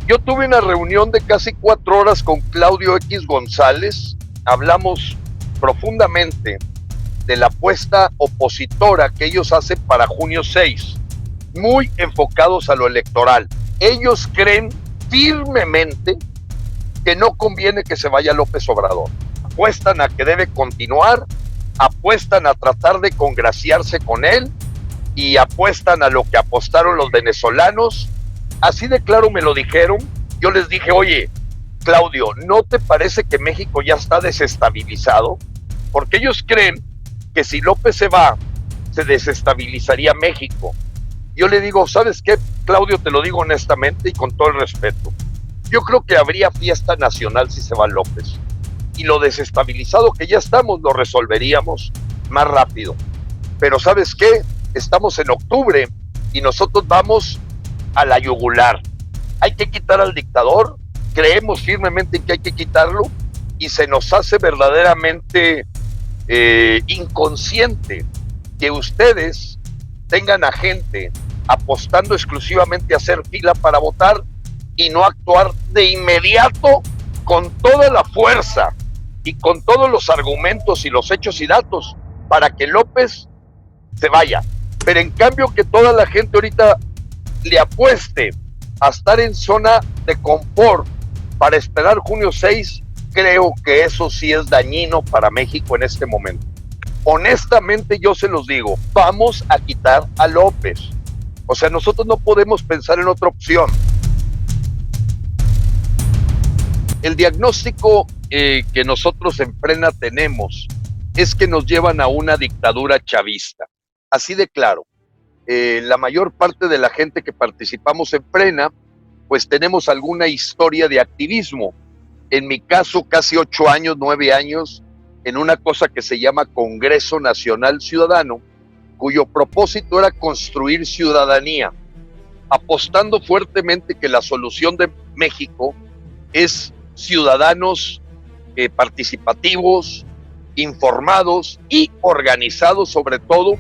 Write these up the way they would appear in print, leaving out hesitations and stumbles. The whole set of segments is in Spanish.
Yo tuve una reunión de casi 4 horas con Claudio X González, hablamos profundamente de la apuesta opositora que ellos hacen para junio 6, muy enfocados a lo electoral. Ellos creen firmemente que no conviene que se vaya López Obrador. Apuestan a que debe continuar, apuestan a tratar de congraciarse con él y apuestan a lo que apostaron los venezolanos. Así de claro me lo dijeron. Yo les dije, oye, Claudio, ¿no te parece que México ya está desestabilizado? Porque ellos creen que si López se va, se desestabilizaría México. Yo le digo, ¿sabes qué, Claudio? Te lo digo honestamente y con todo el respeto. Yo creo que habría fiesta nacional si se va López. Y lo desestabilizado que ya estamos, lo resolveríamos más rápido. Pero ¿sabes qué? Estamos en octubre y nosotros vamos a la yugular. Hay que quitar al dictador, creemos firmemente en que hay que quitarlo y se nos hace verdaderamente inconsciente que ustedes tengan a gente apostando exclusivamente a hacer fila para votar y no actuar de inmediato con toda la fuerza y con todos los argumentos y los hechos y datos para que López se vaya. Pero en cambio que toda la gente ahorita le apueste a estar en zona de confort para esperar junio 6, creo que eso sí es dañino para México en este momento. Honestamente yo se los digo, vamos a quitar a López. O sea, nosotros no podemos pensar en otra opción. El diagnóstico que nosotros en Frena tenemos es que nos llevan a una dictadura chavista. Así de claro. La mayor parte de la gente que participamos en Frena, pues tenemos alguna historia de activismo. En mi caso, casi 8 años, 9 años, en una cosa que se llama Congreso Nacional Ciudadano, cuyo propósito era construir ciudadanía, apostando fuertemente que la solución de México es ciudadanos participativos, informados y organizados sobre todo,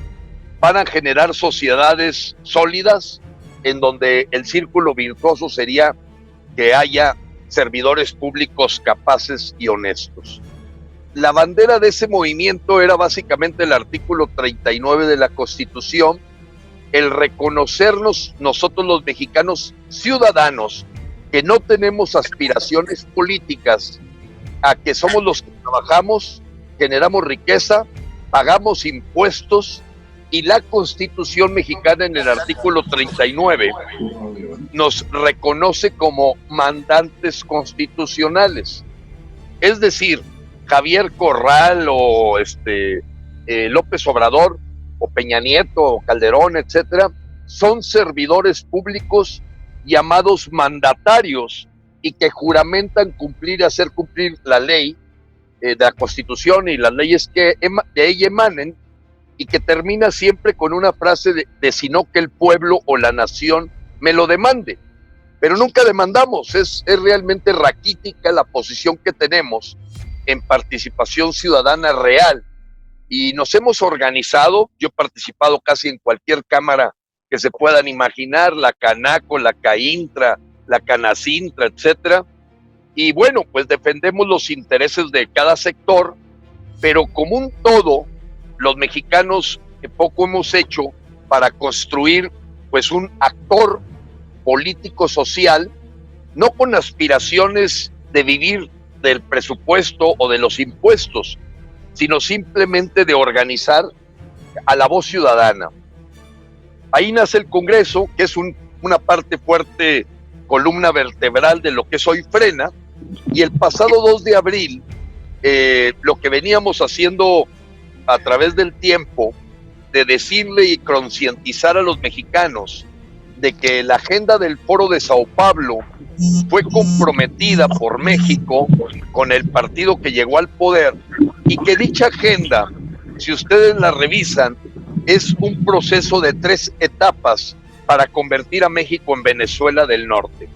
van a generar sociedades sólidas en donde el círculo virtuoso sería que haya servidores públicos capaces y honestos. La bandera de ese movimiento era básicamente el artículo 39 de la Constitución, el reconocernos nosotros los mexicanos ciudadanos que no tenemos aspiraciones políticas, a que somos los que trabajamos, generamos riqueza, pagamos impuestos, y la Constitución mexicana en el artículo 39 nos reconoce como mandantes constitucionales. Es decir, Javier Corral o López Obrador o Peña Nieto o Calderón, etcétera, son servidores públicos llamados mandatarios y que juramentan cumplir y hacer cumplir la ley de la Constitución y las leyes que de ella emanen, y que termina siempre con una frase de sino que el pueblo o la nación me lo demande. Pero nunca demandamos, es realmente raquítica la posición que tenemos en participación ciudadana real. Y nos hemos organizado, yo he participado casi en cualquier cámara que se puedan imaginar, la Canaco, la CAINTRA, la Canacintra, etcétera. Y bueno, pues defendemos los intereses de cada sector, pero como un todo, los mexicanos poco hemos hecho para construir pues un actor político social, no con aspiraciones de vivir del presupuesto o de los impuestos, sino simplemente de organizar a la voz ciudadana. Ahí nace el Congreso, que es una parte fuerte, columna vertebral de lo que es hoy Frena, y el pasado 2 de abril, lo que veníamos haciendo a través del tiempo, de decirle y concientizar a los mexicanos de que la agenda del Foro de Sao Paulo fue comprometida por México con el partido que llegó al poder, y que dicha agenda, si ustedes la revisan, es un proceso de 3 etapas para convertir a México en Venezuela del Norte.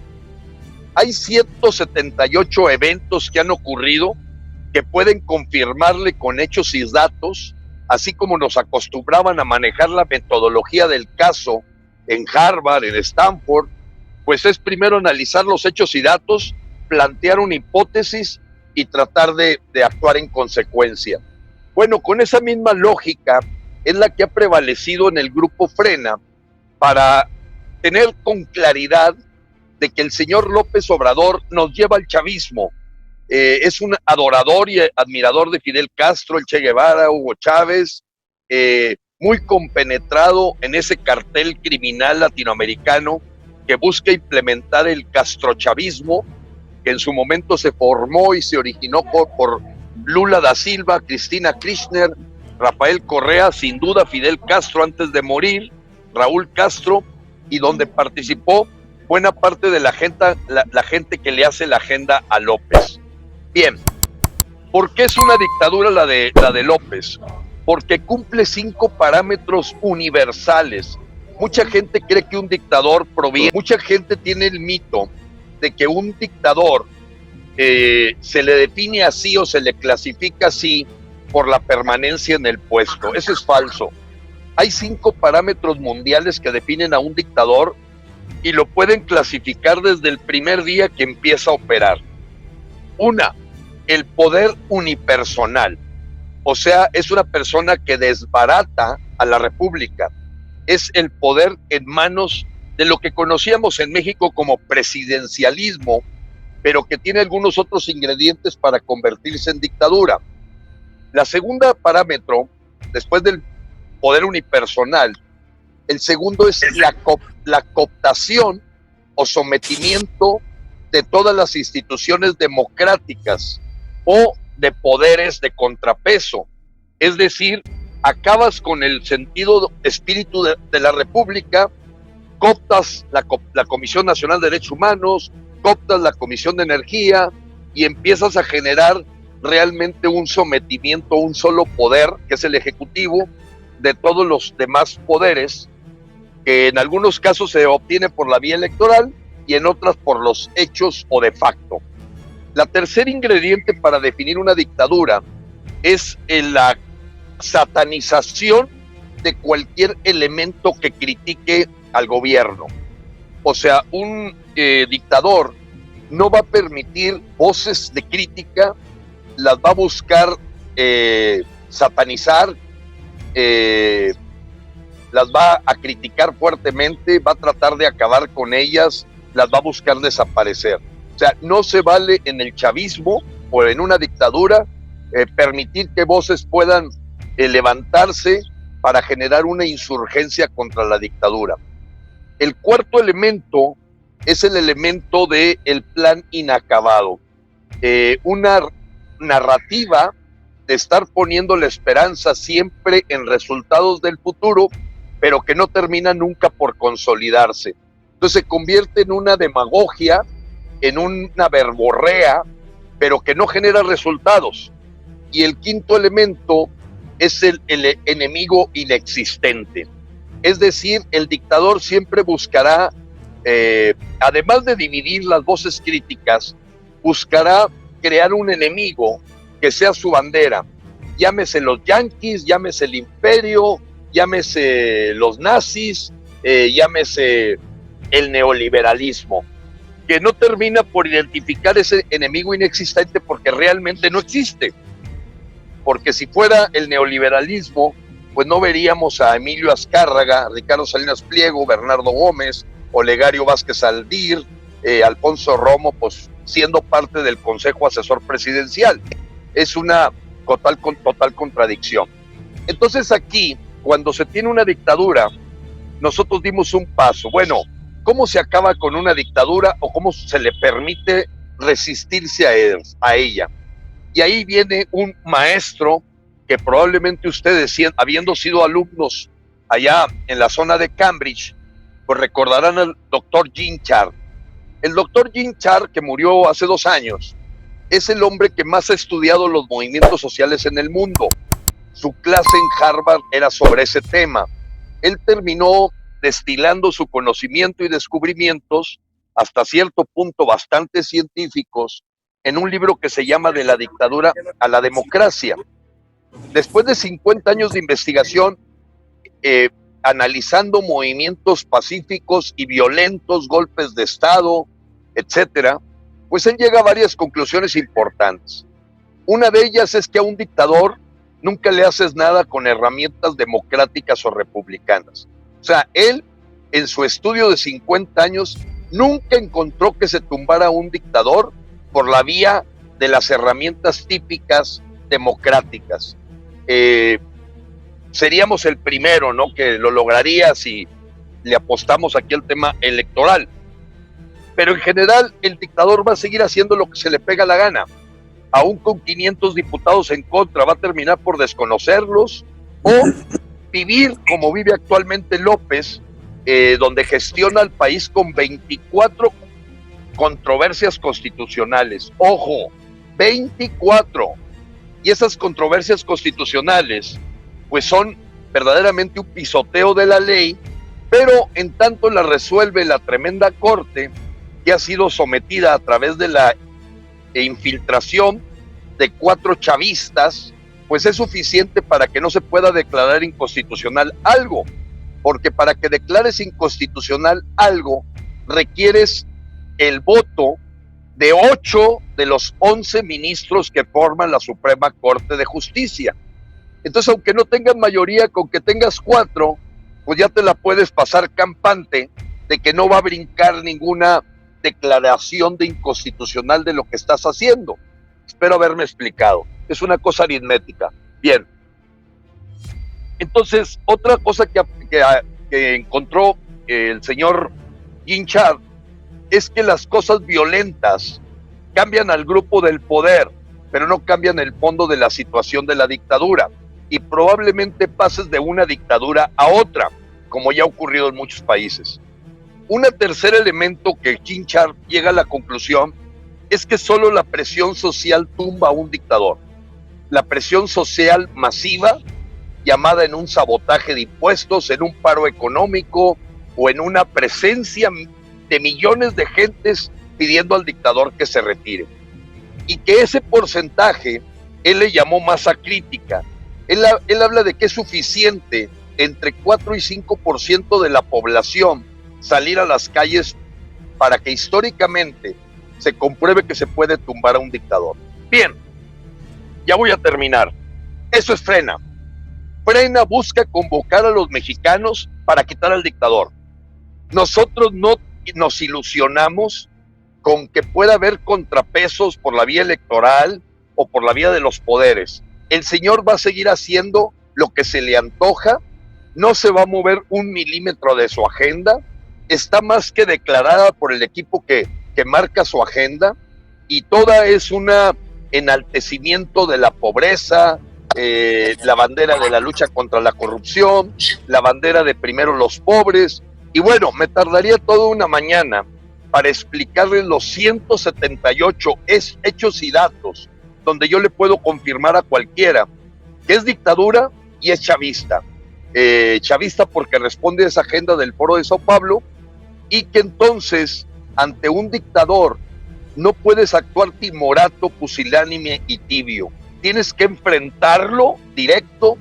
Hay 178 eventos que han ocurrido que pueden confirmarle con hechos y datos, así como nos acostumbraban a manejar la metodología del caso en Harvard, en Stanford, Pues es primero analizar los hechos y datos, plantear una hipótesis y tratar de actuar en consecuencia. Bueno, con esa misma lógica es la que ha prevalecido en el grupo Frena para tener con claridad de que el señor López Obrador nos lleva al chavismo. Es un adorador y admirador de Fidel Castro, el Che Guevara, Hugo Chávez, muy compenetrado en ese cartel criminal latinoamericano que busca implementar el castrochavismo, que en su momento se formó y se originó por Lula da Silva, Cristina Kirchner, Rafael Correa, sin duda Fidel Castro antes de morir, Raúl Castro, y donde participó buena parte de la gente que le hace la agenda a López. Bien, ¿por qué es una dictadura la de López? Porque cumple 5 parámetros universales. Mucha gente cree que un dictador proviene, mucha gente tiene el mito de que un dictador se le define así o se le clasifica así por la permanencia en el puesto. Eso es falso. Hay 5 parámetros mundiales que definen a un dictador y lo pueden clasificar desde el primer día que empieza a operar. Una, el poder unipersonal. O sea, es una persona que desbarata a la república. Es el poder en manos de lo que conocíamos en México como presidencialismo, pero que tiene algunos otros ingredientes para convertirse en dictadura. La segunda parámetro, después del poder unipersonal, el segundo es la cooptación o sometimiento de todas las instituciones democráticas o de poderes de contrapeso. Es decir, acabas con el sentido, espíritu de la República, cooptas la Comisión Nacional de Derechos Humanos, cooptas la Comisión de Energía y empiezas a generar realmente un sometimiento a un solo poder, que es el Ejecutivo, de todos los demás poderes, que en algunos casos se obtiene por la vía electoral y en otras por los hechos o de facto. La tercer ingrediente para definir una dictadura es la satanización de cualquier elemento que critique al gobierno. O sea, un dictador no va a permitir voces de crítica, las va a buscar satanizar, las va a criticar fuertemente, va a tratar de acabar con ellas, las va a buscar desaparecer. O sea, no se vale en el chavismo o en una dictadura permitir que voces puedan levantarse para generar una insurgencia contra la dictadura. El cuarto elemento es el elemento del plan inacabado. Una narrativa de estar poniendo la esperanza siempre en resultados del futuro, pero que no termina nunca por consolidarse. Entonces se convierte en una demagogia, en una verborrea, pero que no genera resultados. Y el quinto elemento es el enemigo inexistente. Es decir, el dictador siempre buscará, además de dividir las voces críticas, buscará crear un enemigo que sea su bandera. Llámese los yanquis, llámese el imperio, llámese los nazis, llámese el neoliberalismo, que no termina por identificar ese enemigo inexistente porque realmente no existe. Porque si fuera el neoliberalismo, pues no veríamos a Emilio Azcárraga, Ricardo Salinas Pliego, Bernardo Gómez, Olegario Vázquez Aldir, Alfonso Romo, pues siendo parte del Consejo Asesor Presidencial. Es una total contradicción. Entonces aquí, cuando se tiene una dictadura, nosotros dimos un paso. Bueno, ¿cómo se acaba con una dictadura o cómo se le permite resistirse a ella? Y ahí viene un maestro que probablemente ustedes, habiendo sido alumnos allá en la zona de Cambridge, pues recordarán al doctor Jean Chart. El doctor Jean Chart, que murió hace 2 años, es el hombre que más ha estudiado los movimientos sociales en el mundo. Su clase en Harvard era sobre ese tema. Él terminó destilando su conocimiento y descubrimientos, hasta cierto punto bastante científicos, en un libro que se llama De la dictadura a la democracia. Después de 50 años de investigación, analizando movimientos pacíficos y violentos, golpes de Estado, etcétera, pues él llega a varias conclusiones importantes. Una de ellas es que a un dictador nunca le haces nada con herramientas democráticas o republicanas. O sea, él, en su estudio de 50 años, nunca encontró que se tumbara un dictador por la vía de las herramientas típicas democráticas. Seríamos el primero, ¿no?, que lo lograría si le apostamos aquí al tema electoral. Pero en general, el dictador va a seguir haciendo lo que se le pega la gana. Aún con 500 diputados en contra, va a terminar por desconocerlos o vivir como vive actualmente López, donde gestiona el país con 24 controversias constitucionales. ¡Ojo! 24. Y esas controversias constitucionales pues son verdaderamente un pisoteo de la ley, pero en tanto la resuelve la tremenda corte, que ha sido sometida a través de la infiltración de 4 chavistas, pues es suficiente para que no se pueda declarar inconstitucional algo, porque para que declares inconstitucional algo requieres el voto de 8 de los 11 ministros que forman la Suprema Corte de Justicia. Entonces, aunque no tengas mayoría, con que tengas 4, pues ya te la puedes pasar campante de que no va a brincar ninguna declaración de inconstitucional de lo que estás haciendo. Espero haberme explicado. Es una cosa aritmética. Bien. Entonces, otra cosa que encontró el señor Guinchard es que las cosas violentas cambian al grupo del poder, pero no cambian el fondo de la situación de la dictadura. Y probablemente pases de una dictadura a otra, como ya ha ocurrido en muchos países. Un tercer elemento que Guinchard llega a la conclusión es que solo la presión social tumba a un dictador. La presión social masiva, llamada en un sabotaje de impuestos, en un paro económico o en una presencia de millones de gentes pidiendo al dictador que se retire. Y que ese porcentaje él le llamó masa crítica. Él habla de que es suficiente entre 4 y 5% de la población salir a las calles para que históricamente se compruebe que se puede tumbar a un dictador. Bien, ya voy a terminar. Eso es Frena. Frena busca convocar a los mexicanos para quitar al dictador. Nosotros no nos ilusionamos con que pueda haber contrapesos por la vía electoral o por la vía de los poderes. El señor va a seguir haciendo lo que se le antoja, no se va a mover 1 milímetro de su agenda, está más que declarada por el equipo que marca su agenda, y toda es un enaltecimiento de la pobreza, la bandera de la lucha contra la corrupción, la bandera de primero los pobres, y bueno, me tardaría toda una mañana para explicarles los 178 hechos y datos donde yo le puedo confirmar a cualquiera que es dictadura y es chavista. Chavista porque responde a esa agenda del Foro de Sao Paulo, y que entonces ante un dictador no puedes actuar timorato, pusilánime y tibio. Tienes que enfrentarlo directo,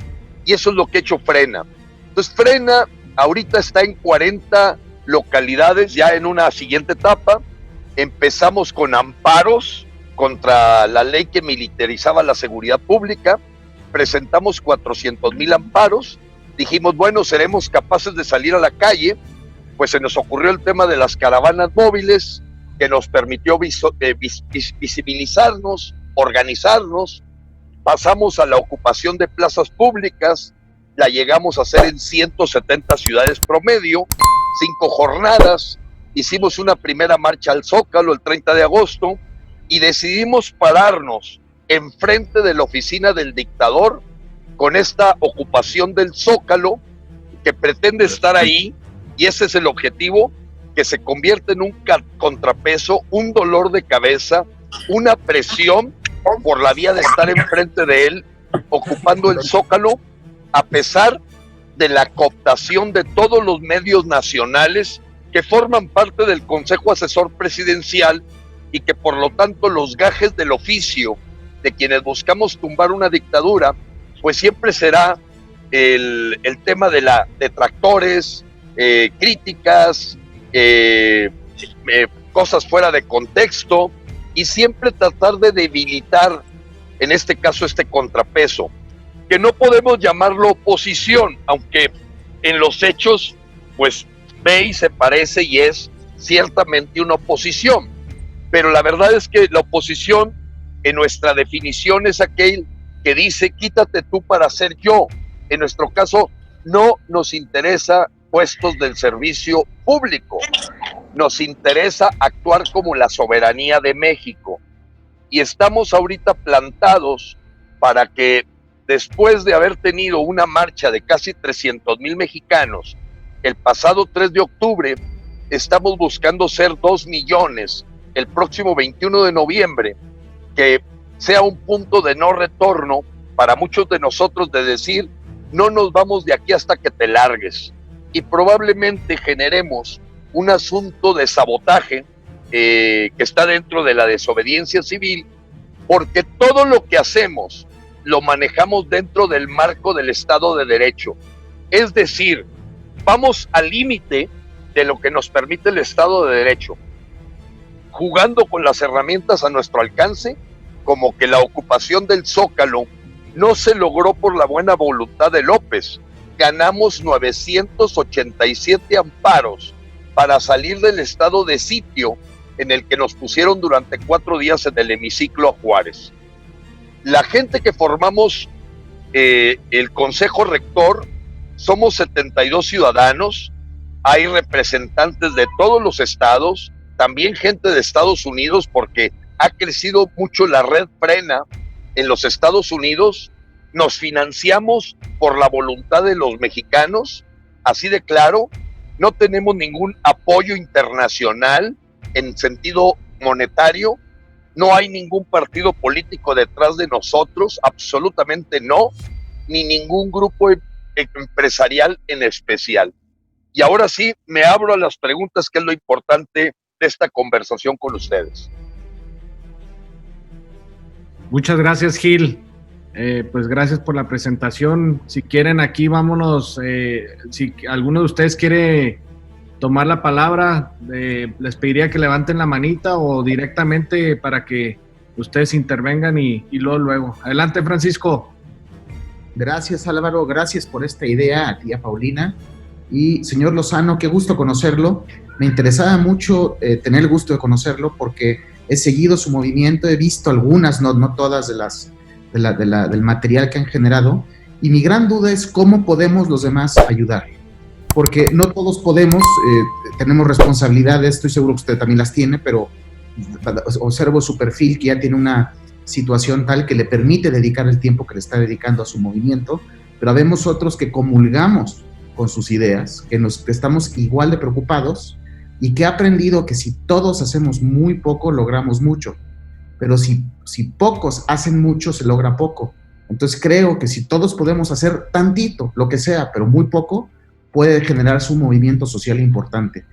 y eso es lo que ha hecho Frena. Entonces Frena ahorita está en 40 localidades, ya en una siguiente etapa. Empezamos con amparos contra la ley que militarizaba la seguridad pública, presentamos 400,000 amparos, dijimos, bueno, seremos capaces de salir a la calle, pues se nos ocurrió el tema de las caravanas móviles, que nos permitió visibilizarnos, organizarnos, pasamos a la ocupación de plazas públicas, la llegamos a hacer en 170 ciudades promedio, 5 jornadas, hicimos una primera marcha al Zócalo el 30 de agosto, y decidimos pararnos enfrente de la oficina del dictador con esta ocupación del Zócalo que pretende estar ahí, y ese es el objetivo, que se convierte en un contrapeso, un dolor de cabeza, una presión por la vía de estar enfrente de él, ocupando el Zócalo, a pesar de la cooptación de todos los medios nacionales que forman parte del Consejo Asesor Presidencial, y que por lo tanto los gajes del oficio de quienes buscamos tumbar una dictadura, pues siempre será el tema de tractores, críticas, cosas fuera de contexto, y siempre tratar de debilitar, en este caso, este contrapeso, que no podemos llamarlo oposición, aunque en los hechos, pues ve y se parece y es ciertamente una oposición. Pero la verdad es que la oposición, en nuestra definición, es aquel que dice, quítate tú para ser yo. En nuestro caso, no nos interesa puestos del servicio público, nos interesa actuar como la soberanía de México. Y estamos ahorita plantados para que, después de haber tenido una marcha de casi 300,000 mexicanos, el pasado 3 de octubre, estamos buscando ser 2 millones el próximo 21 de noviembre, que sea un punto de no retorno para muchos de nosotros, de decir, no nos vamos de aquí hasta que te largues. Y probablemente generemos un asunto de sabotaje que está dentro de la desobediencia civil, porque todo lo que hacemos lo manejamos dentro del marco del Estado de Derecho. Es decir, vamos al límite de lo que nos permite el Estado de Derecho, jugando con las herramientas a nuestro alcance, como que la ocupación del Zócalo no se logró por la buena voluntad de López. Ganamos 987 amparos para salir del estado de sitio en el que nos pusieron durante 4 días en el hemiciclo a Juárez. La gente que formamos el Consejo Rector somos 72 ciudadanos, hay representantes de todos los estados, también gente de Estados Unidos, porque ha crecido mucho la red Frena en los Estados Unidos. Nos financiamos por la voluntad de los mexicanos, así de claro. No tenemos ningún apoyo internacional en sentido monetario, no hay ningún partido político detrás de nosotros, absolutamente no, ni ningún grupo empresarial en especial. Y ahora sí, me abro a las preguntas, que es lo importante de esta conversación con ustedes. Muchas gracias, Gil. Pues gracias por la presentación. Si quieren, aquí vámonos. Si alguno de ustedes quiere tomar la palabra, les pediría que levanten la manita o directamente para que ustedes intervengan y luego. Adelante, Francisco. Gracias, Álvaro. Gracias por esta idea, a ti, a Paulina. Y señor Lozano, qué gusto conocerlo. Me interesaba mucho tener el gusto de conocerlo porque he seguido su movimiento, he visto algunas, no todas del material que han generado, y mi gran duda es cómo podemos los demás ayudar, porque no todos podemos, tenemos responsabilidades, estoy seguro que usted también las tiene, pero observo su perfil que ya tiene una situación tal que le permite dedicar el tiempo que le está dedicando a su movimiento, pero vemos otros que comulgamos con sus ideas, que estamos igual de preocupados y que ha aprendido que si todos hacemos muy poco, logramos mucho. Pero si pocos hacen mucho, se logra poco. Entonces creo que si todos podemos hacer tantito, lo que sea, pero muy poco, puede generarse un movimiento social importante.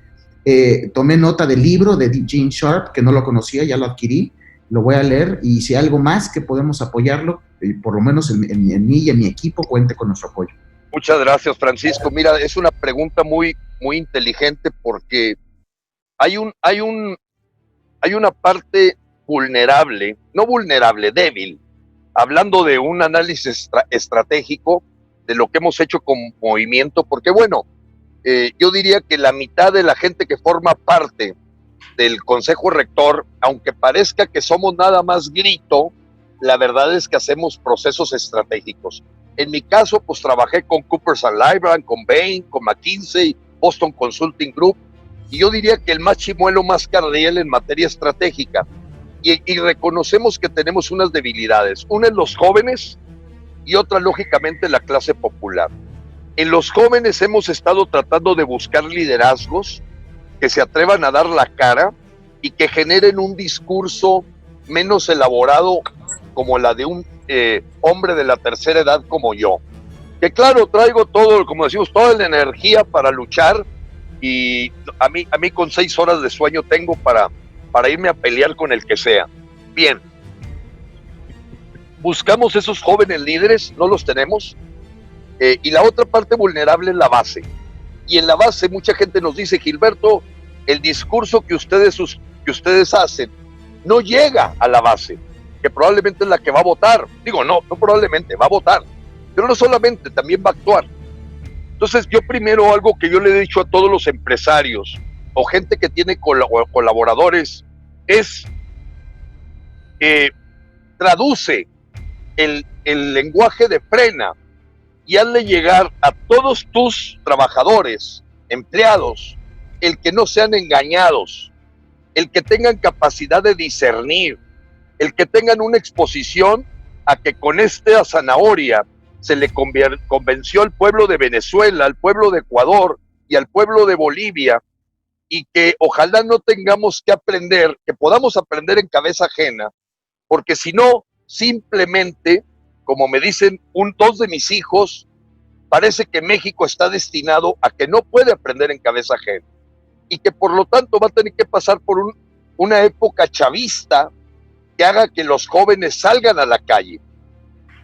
Tomé nota del libro de Gene Sharp, que no lo conocía, ya lo adquirí, lo voy a leer, y si hay algo más que podemos apoyarlo, por lo menos en mí y en mi equipo, cuente con nuestro apoyo. Muchas gracias, Francisco. Mira, es una pregunta muy, muy inteligente, porque hay una parte vulnerable, no vulnerable, débil, hablando de un análisis estratégico de lo que hemos hecho como movimiento, porque bueno, yo diría que la mitad de la gente que forma parte del Consejo Rector, aunque parezca que somos nada más grito, la verdad es que hacemos procesos estratégicos. En mi caso, pues trabajé con Coopers & Lybrand, con Bain, con McKinsey, Boston Consulting Group, y yo diría que el más chimuelo, más cardiel en materia estratégica. Y reconocemos que tenemos unas debilidades. Una en los jóvenes y otra, lógicamente, la clase popular. En los jóvenes hemos estado tratando de buscar liderazgos que se atrevan a dar la cara y que generen un discurso menos elaborado como la de un hombre de la tercera edad como yo. Que claro, traigo todo, como decimos, toda la energía para luchar, y a mí con 6 horas de sueño tengo para irme a pelear con el que sea. Bien, buscamos esos jóvenes líderes, no los tenemos. Y la otra parte vulnerable es la base. Y en la base mucha gente nos dice, Gilberto, el discurso que ustedes hacen no llega a la base, que probablemente es la que va a votar. Digo, no probablemente, va a votar. Pero no solamente, también va a actuar. Entonces yo primero, algo que yo le he dicho a todos los empresarios o gente que tiene colaboradores, es traduce el lenguaje de Frena y hazle llegar a todos tus trabajadores, empleados, el que no sean engañados, el que tengan capacidad de discernir, el que tengan una exposición a que con esta zanahoria se le convenció al pueblo de Venezuela, al pueblo de Ecuador y al pueblo de Bolivia, y que ojalá no tengamos que aprender, que podamos aprender en cabeza ajena, porque si no, simplemente, como me dicen dos de mis hijos, parece que México está destinado a que no puede aprender en cabeza ajena, y que por lo tanto va a tener que pasar por una época chavista que haga que los jóvenes salgan a la calle,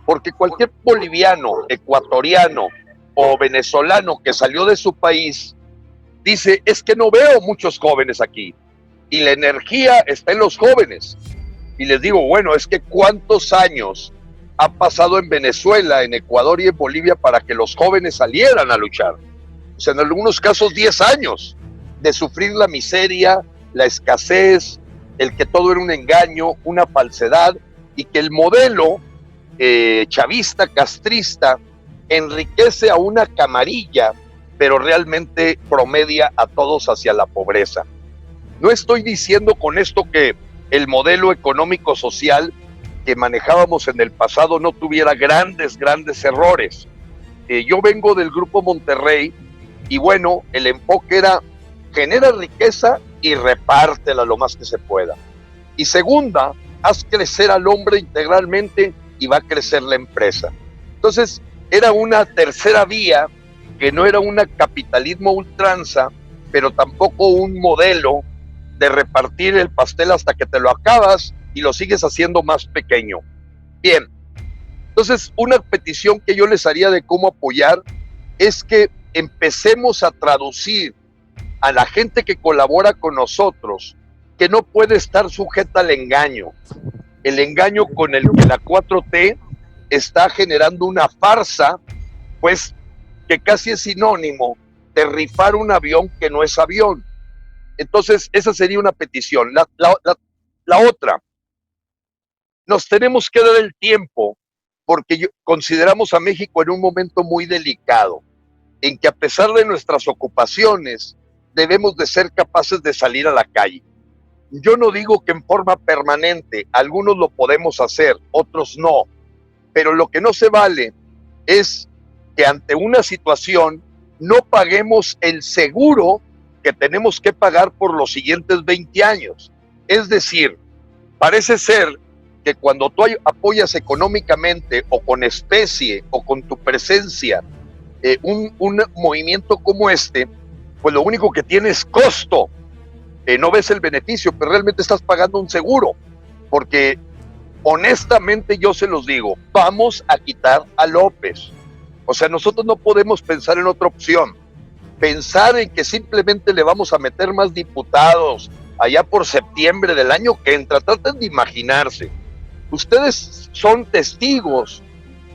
porque cualquier boliviano, ecuatoriano o venezolano que salió de su país dice, es que no veo muchos jóvenes aquí, y la energía está en los jóvenes. Y les digo, bueno, es que ¿cuántos años ha pasado en Venezuela, en Ecuador y en Bolivia para que los jóvenes salieran a luchar? O sea, en algunos casos 10 años de sufrir la miseria, la escasez, el que todo era un engaño, una falsedad, y que el modelo chavista, castrista, enriquece a una camarilla, pero realmente promedia a todos hacia la pobreza. No estoy diciendo con esto que el modelo económico-social que manejábamos en el pasado no tuviera grandes errores. Yo vengo del Grupo Monterrey y bueno, el enfoque era genera riqueza y repártela lo más que se pueda. Y segunda, haz crecer al hombre integralmente y va a crecer la empresa. Entonces, era una tercera vía que no era un capitalismo ultranza, pero tampoco un modelo de repartir el pastel hasta que te lo acabas y lo sigues haciendo más pequeño. Bien, entonces una petición que yo les haría de cómo apoyar es que empecemos a traducir a la gente que colabora con nosotros, que no puede estar sujeta al engaño. El engaño con el que la 4T está generando una farsa, pues que casi es sinónimo de rifar un avión que no es avión. Entonces, esa sería una petición. La otra, nos tenemos que dar el tiempo, porque consideramos a México en un momento muy delicado, en que a pesar de nuestras ocupaciones, debemos de ser capaces de salir a la calle. Yo no digo que en forma permanente, algunos lo podemos hacer, otros no, pero lo que no se vale es que ante una situación no paguemos el seguro que tenemos que pagar por los siguientes 20 años. Es decir, parece ser que cuando tú apoyas económicamente o con especie o con tu presencia un movimiento como este, pues lo único que tiene es costo. No ves el beneficio, pero realmente estás pagando un seguro, porque honestamente yo se los digo, vamos a quitar a López. O sea, nosotros no podemos pensar en otra opción. Pensar en que simplemente le vamos a meter más diputados allá por septiembre del año que entra. Traten de imaginarse. Ustedes son testigos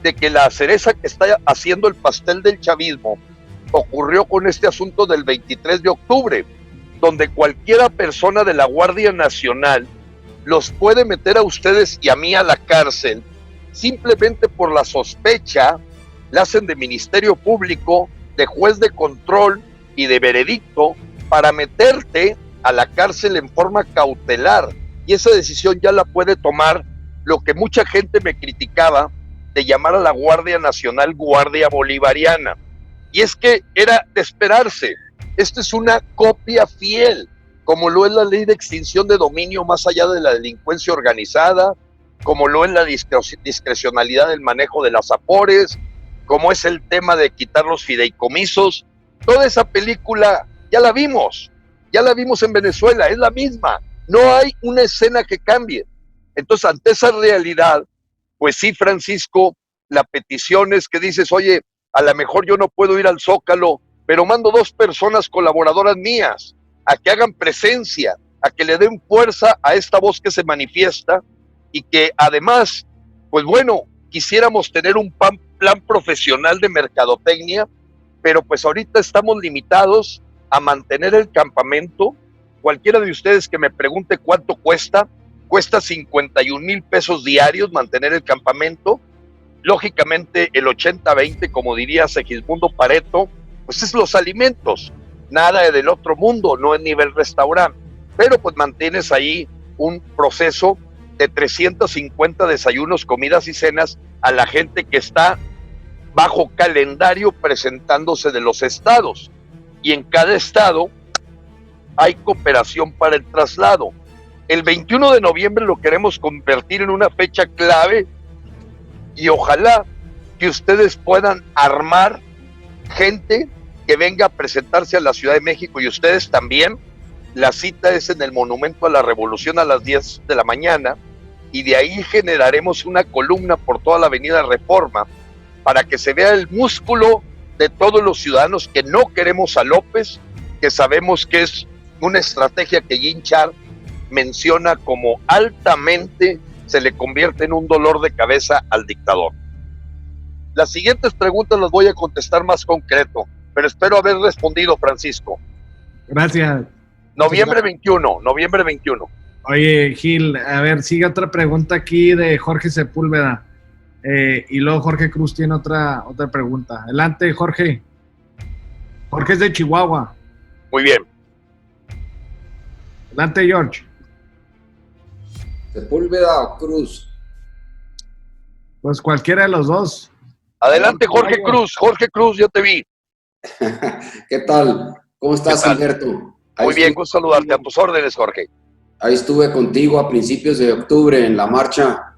de que la cereza que está haciendo el pastel del chavismo ocurrió con este asunto del 23 de octubre, donde cualquiera persona de la Guardia Nacional los puede meter a ustedes y a mí a la cárcel simplemente por la sospecha. La hacen de Ministerio Público, de juez de control y de veredicto para meterte a la cárcel en forma cautelar, y esa decisión ya la puede tomar lo que mucha gente me criticaba de llamar a la Guardia Nacional Guardia Bolivariana, y es que era de esperarse. Esta es una copia fiel, como lo es la ley de extinción de dominio más allá de la delincuencia organizada, como lo es la discrecionalidad del manejo de las afores, como es el tema de quitar los fideicomisos. Toda esa película ya la vimos en Venezuela, es la misma, no hay una escena que cambie. Entonces, ante esa realidad, pues sí, Francisco, la petición es que dices, oye, a lo mejor yo no puedo ir al Zócalo, pero mando 2 personas colaboradoras mías a que hagan presencia, a que le den fuerza a esta voz que se manifiesta y que además, pues bueno, quisiéramos tener un plan profesional de mercadotecnia, pero pues ahorita estamos limitados a mantener el campamento. Cualquiera de ustedes que me pregunte cuánto cuesta 51,000 pesos diarios mantener el campamento. Lógicamente el 80-20, como diría Segismundo Pareto, pues es los alimentos, nada del otro mundo, no es nivel restaurante, pero pues mantienes ahí un proceso de 350 desayunos, comidas y cenas a la gente que está bajo calendario presentándose de los estados, y en cada estado hay cooperación para el traslado. El 21 de noviembre lo queremos convertir en una fecha clave y ojalá que ustedes puedan armar gente que venga a presentarse a la Ciudad de México, y ustedes también. La cita es en el Monumento a la Revolución a las 10 de la mañana, y de ahí generaremos una columna por toda la Avenida Reforma para que se vea el músculo de todos los ciudadanos que no queremos a López, que sabemos que es una estrategia que Jean Chart menciona como altamente se le convierte en un dolor de cabeza al dictador. Las siguientes preguntas las voy a contestar más concreto, pero espero haber respondido, Francisco. Gracias. Noviembre 21. Oye, Gil, a ver, sigue otra pregunta aquí de Jorge Sepúlveda. Y luego Jorge Cruz tiene otra pregunta. Adelante, Jorge. Jorge es de Chihuahua. Muy bien. Adelante, George. ¿Sepúlveda o Cruz? Pues cualquiera de los dos. Adelante, Jorge Cruz. Jorge Cruz, yo te vi. ¿Qué tal? ¿Cómo estás, Alberto? Muy bien, gusto saludarte. A tus órdenes, Jorge. Ahí estuve contigo a principios de octubre en la marcha.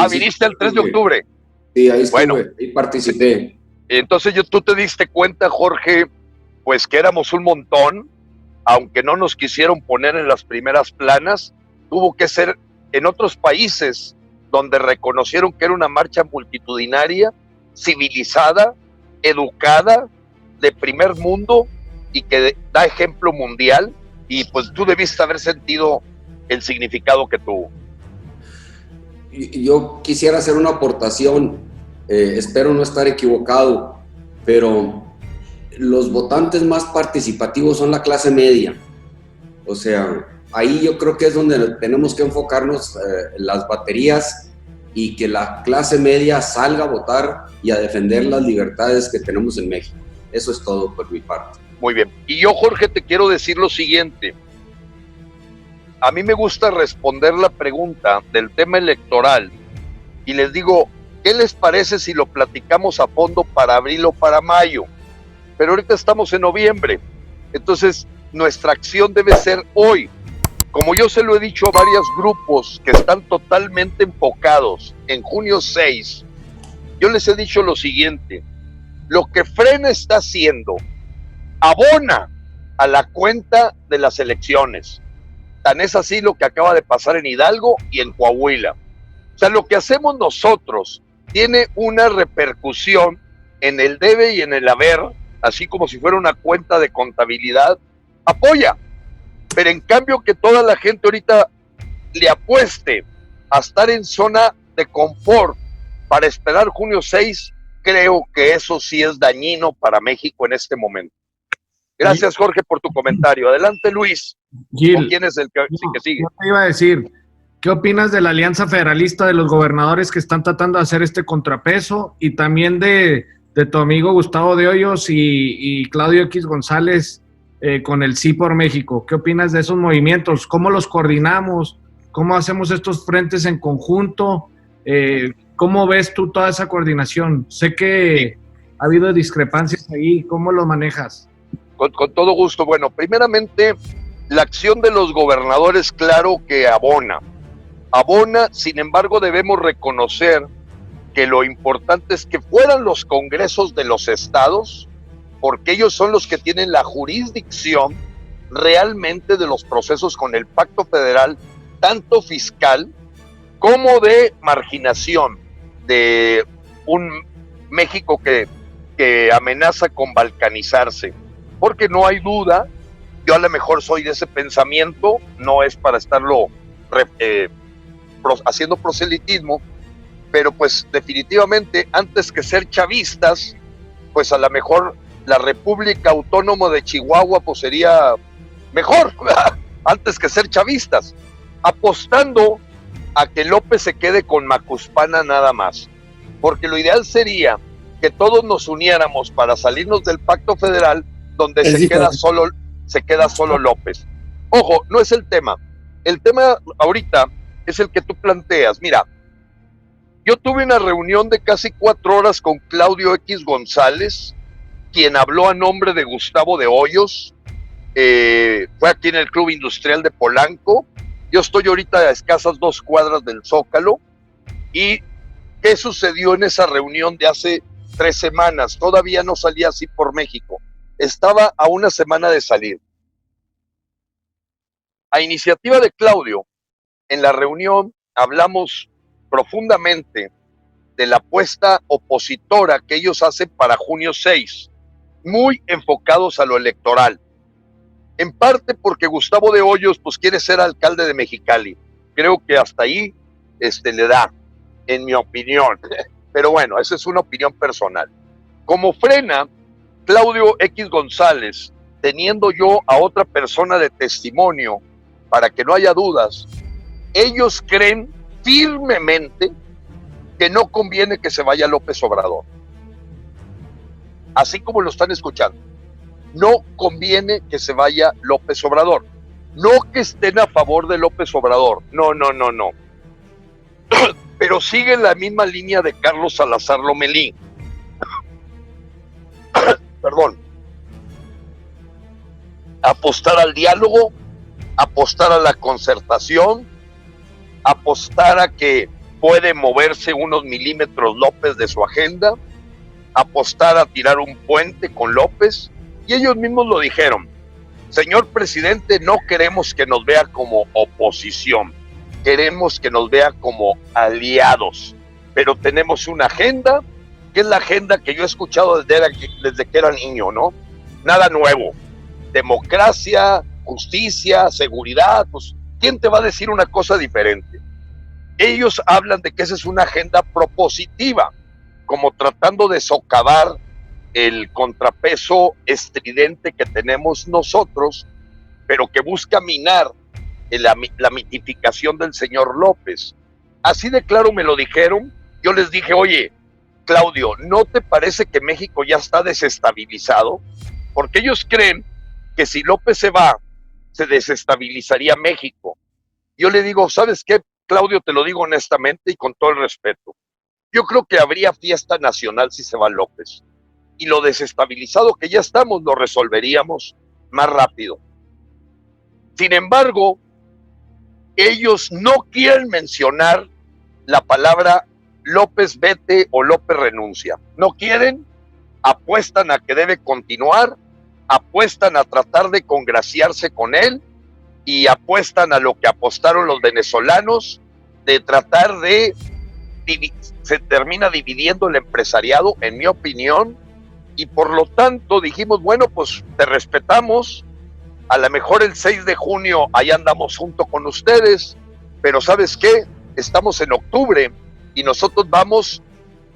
Viniste el 3 de octubre. Sí, ahí estuve, bueno, ahí participé. Entonces tú te diste cuenta, Jorge, pues que éramos un montón, aunque no nos quisieron poner en las primeras planas. Tuvo que ser en otros países donde reconocieron que era una marcha multitudinaria, civilizada, educada, de primer mundo y que da ejemplo mundial, y pues tú debiste haber sentido el significado que tuvo. Yo quisiera hacer una aportación, espero no estar equivocado, pero los votantes más participativos son la clase media. O sea, ahí yo creo que es donde tenemos que enfocarnos las baterías, y que la clase media salga a votar y a defender las libertades que tenemos en México. Eso es todo por mi parte. Muy bien. Y yo, Jorge, te quiero decir lo siguiente. A mí me gusta responder la pregunta del tema electoral y les digo, ¿qué les parece si lo platicamos a fondo para abril o para mayo? Pero ahorita estamos en noviembre, entonces nuestra acción debe ser hoy. Como yo se lo he dicho a varios grupos que están totalmente enfocados en junio 6, yo les he dicho lo siguiente: lo que Frena está haciendo abona a la cuenta de las elecciones. Tan es así lo que acaba de pasar en Hidalgo y en Coahuila. O sea, lo que hacemos nosotros tiene una repercusión en el debe y en el haber, así como si fuera una cuenta de contabilidad. Apoya. Pero en cambio que toda la gente ahorita le apueste a estar en zona de confort para esperar junio 6, creo que eso sí es dañino para México en este momento. Gracias, Jorge, por tu comentario. Adelante, Luis. Gil, ¿Quién es el que sigue? Yo te iba a decir, ¿qué opinas de la Alianza Federalista de los gobernadores que están tratando de hacer este contrapeso? Y también de tu amigo Gustavo de Hoyos y Claudio X González con el Sí por México. ¿Qué opinas de esos movimientos? ¿Cómo los coordinamos? ¿Cómo hacemos estos frentes en conjunto? ¿Cómo ves tú toda esa coordinación? Sé que ha habido discrepancias ahí. ¿Cómo lo manejas? Con todo gusto. Bueno, primeramente, la acción de los gobernadores, claro que abona, sin embargo debemos reconocer que lo importante es que fueran los congresos de los estados, porque ellos son los que tienen la jurisdicción realmente de los procesos con el pacto federal, tanto fiscal como de marginación de un México que que amenaza con balcanizarse, porque no hay duda, yo a lo mejor soy de ese pensamiento, no es para estarlo haciendo proselitismo, pero pues definitivamente antes que ser chavistas, pues a lo mejor la República Autónoma de Chihuahua pues sería mejor, ¿verdad? Antes que ser chavistas, apostando a que López se quede con Macuspana nada más, porque lo ideal sería que todos nos uniéramos para salirnos del pacto federal, donde se queda solo López. Ojo, no es el tema ahorita es el que tú planteas. Mira, yo tuve una reunión de casi 4 horas con Claudio X González, quien habló a nombre de Gustavo de Hoyos, fue aquí en el Club Industrial de Polanco. Yo estoy ahorita a escasas 2 cuadras del Zócalo. ¿Y qué sucedió en esa reunión de hace 3 semanas? Todavía no salía así por México. Estaba a una semana de salir. A iniciativa de Claudio, en la reunión hablamos profundamente de la apuesta opositora que ellos hacen para junio 6, muy enfocados a lo electoral. En parte porque Gustavo de Hoyos pues quiere ser alcalde de Mexicali. Creo que hasta ahí le da, en mi opinión. Pero bueno, esa es una opinión personal. Como frena Claudio X González, teniendo yo a otra persona de testimonio, para que no haya dudas, ellos creen firmemente que no conviene que se vaya López Obrador. Así como lo están escuchando. No conviene que se vaya López Obrador. No que estén a favor de López Obrador. No. Pero siguen la misma línea de Carlos Salazar Lomelí. Perdón. Apostar al diálogo, apostar a la concertación, apostar a que puede moverse unos milímetros López de su agenda, apostar a tirar un puente con López, y ellos mismos lo dijeron: señor presidente, no queremos que nos vea como oposición, queremos que nos vea como aliados, pero tenemos una agenda, que es la agenda que yo he escuchado desde que era niño, ¿no? Nada nuevo, democracia, justicia, seguridad, pues, ¿quién te va a decir una cosa diferente? Ellos hablan de que esa es una agenda propositiva, como tratando de socavar el contrapeso estridente que tenemos nosotros, pero que busca minar la mitificación del señor López. Así de claro me lo dijeron. Yo les dije: oye, Claudio, ¿no te parece que México ya está desestabilizado? Porque ellos creen que si López se va, se desestabilizaría México. Yo le digo: ¿sabes qué, Claudio? Te lo digo honestamente y con todo el respeto. Yo creo que habría fiesta nacional si se va López. Y lo desestabilizado que ya estamos lo resolveríamos más rápido. Sin embargo, ellos no quieren mencionar la palabra López vete o López renuncia. No quieren, apuestan a que debe continuar, apuestan a tratar de congraciarse con él y apuestan a lo que apostaron los venezolanos, de tratar de... se termina dividiendo el empresariado, en mi opinión, y por lo tanto dijimos: bueno, pues te respetamos, a lo mejor el 6 de junio ahí andamos junto con ustedes, pero ¿sabes qué? Estamos en octubre y nosotros vamos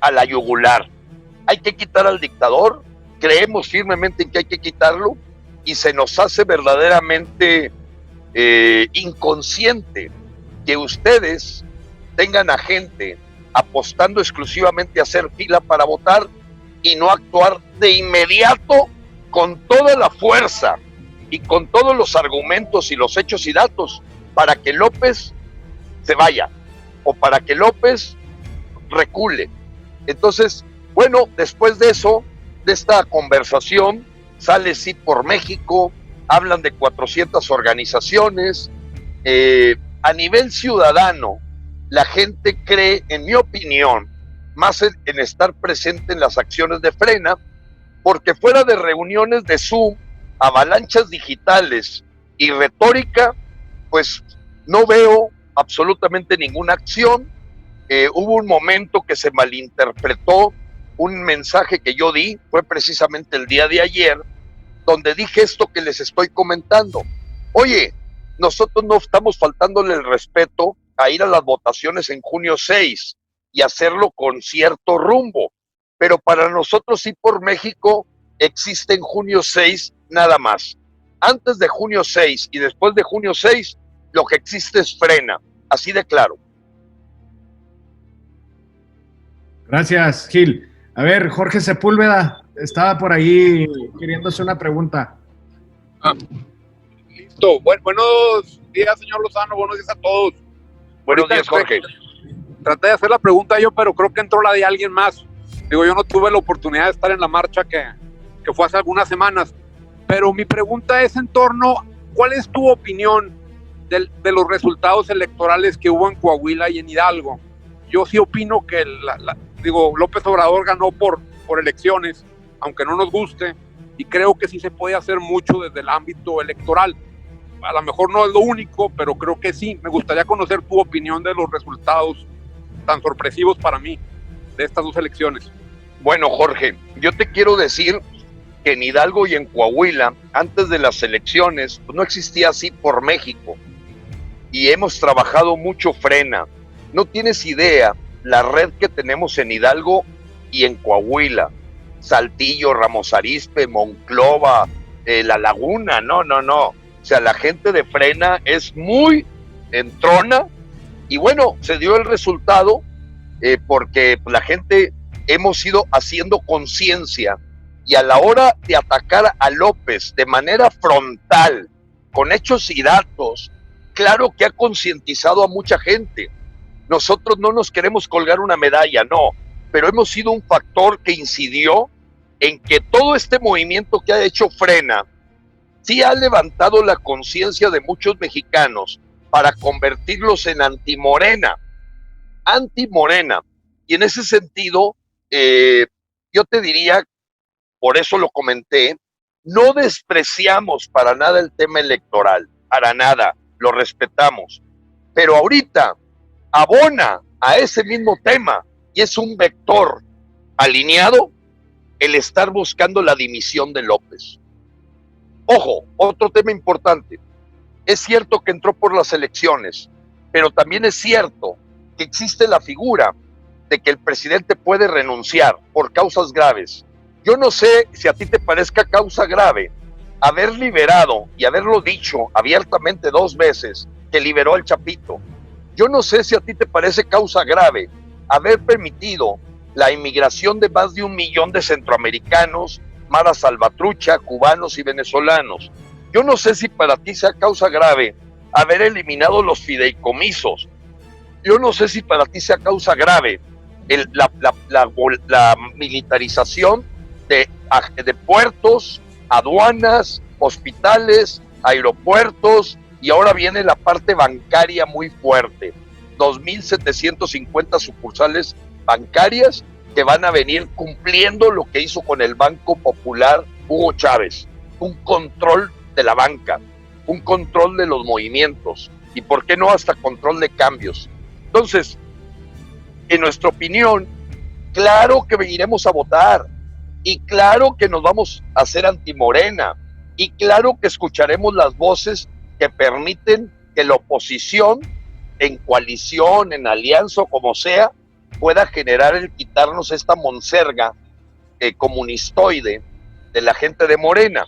a la yugular. Hay que quitar al dictador, creemos firmemente en que hay que quitarlo, y se nos hace verdaderamente inconsciente que ustedes tengan a gente apostando exclusivamente a hacer fila para votar y no actuar de inmediato con toda la fuerza y con todos los argumentos y los hechos y datos para que López se vaya o para que López recule. Entonces, bueno, después de eso, de esta conversación, sale Sí por México, hablan de 400 organizaciones. A nivel ciudadano, la gente cree, en mi opinión, más en estar presente en las acciones de Frena, porque fuera de reuniones de Zoom, avalanchas digitales y retórica, pues no veo absolutamente ninguna acción. Hubo un momento que se malinterpretó un mensaje que yo di, fue precisamente el día de ayer, donde dije esto que les estoy comentando. Oye, nosotros no estamos faltándole el respeto a ir a las votaciones en junio 6 y hacerlo con cierto rumbo, pero para nosotros sí por México existe en junio 6 nada más. Antes de junio 6 y después de junio 6, lo que existe es Frena, así de claro. Gracias, Gil. A ver, Jorge Sepúlveda estaba por ahí queriendo hacer una pregunta. Listo. Buenos días, señor Lozano. Buenos días a todos. Buenos días, Jorge. Traté de hacer la pregunta yo, pero creo que entró la de alguien más. Digo, yo no tuve la oportunidad de estar en la marcha que fue hace algunas semanas, pero mi pregunta es en torno, ¿cuál es tu opinión de los resultados electorales que hubo en Coahuila y en Hidalgo? Yo sí opino que López Obrador ganó por elecciones, aunque no nos guste, y creo que sí se puede hacer mucho desde el ámbito electoral. A lo mejor no es lo único, pero creo que sí. Me gustaría conocer tu opinión de los resultados tan sorpresivos para mí de estas dos elecciones. Bueno, Jorge, yo te quiero decir que en Hidalgo y en Coahuila, antes de las elecciones, pues no existía así por México. Y hemos trabajado mucho Frena. No tienes idea la red que tenemos en Hidalgo y en Coahuila. Saltillo, Ramos Arizpe, Monclova, La Laguna, no. O sea, la gente de Frena es muy entrona y bueno, se dio el resultado porque la gente hemos ido haciendo conciencia y a la hora de atacar a López de manera frontal, con hechos y datos, claro que ha concientizado a mucha gente. Nosotros no nos queremos colgar una medalla, no, pero hemos sido un factor que incidió en que todo este movimiento que ha hecho Frena sí ha levantado la conciencia de muchos mexicanos para convertirlos en antimorena. Y en ese sentido, yo te diría, por eso lo comenté, no despreciamos para nada el tema electoral, para nada, lo respetamos, pero ahorita abona a ese mismo tema y es un vector alineado el estar buscando la dimisión de López. Ojo, otro tema importante, es cierto que entró por las elecciones, pero también es cierto que existe la figura de que el presidente puede renunciar por causas graves. Yo no sé si a ti te parezca causa grave haber liberado y haberlo dicho abiertamente 2 veces que liberó al Chapito. Yo no sé si a ti te parece causa grave haber permitido la inmigración de más de 1 millón de centroamericanos, Mara Salvatrucha, cubanos y venezolanos. Yo no sé si para ti sea causa grave haber eliminado los fideicomisos. Yo no sé si para ti sea causa grave la militarización de puertos, aduanas, hospitales, aeropuertos, y ahora viene la parte bancaria muy fuerte. 2.750 sucursales bancarias que van a venir cumpliendo lo que hizo con el Banco Popular Hugo Chávez, un control de la banca, un control de los movimientos y por qué no hasta control de cambios. Entonces, en nuestra opinión, claro que iremos a votar y claro que nos vamos a hacer antimorena y claro que escucharemos las voces que permiten que la oposición en coalición, en alianza o como sea, pueda generar el quitarnos esta monserga comunistoide de la gente de Morena.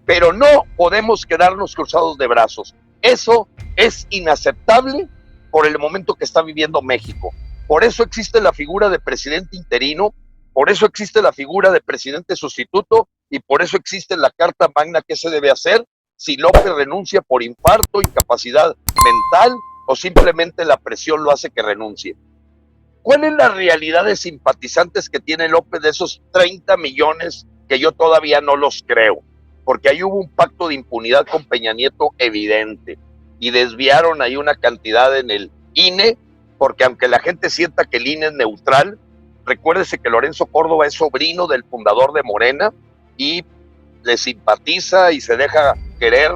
Pero no podemos quedarnos cruzados de brazos. Eso es inaceptable por el momento que está viviendo México. Por eso existe la figura de presidente interino, por eso existe la figura de presidente sustituto y por eso existe la Carta Magna. ¿Qué se debe hacer si López renuncia por infarto, incapacidad mental o simplemente la presión lo hace que renuncie? ¿Cuál es la realidad de simpatizantes que tiene López de esos 30 millones que yo todavía no los creo? Porque ahí hubo un pacto de impunidad con Peña Nieto evidente y desviaron ahí una cantidad en el INE, porque aunque la gente sienta que el INE es neutral, recuérdese que Lorenzo Córdoba es sobrino del fundador de Morena y le simpatiza y se deja querer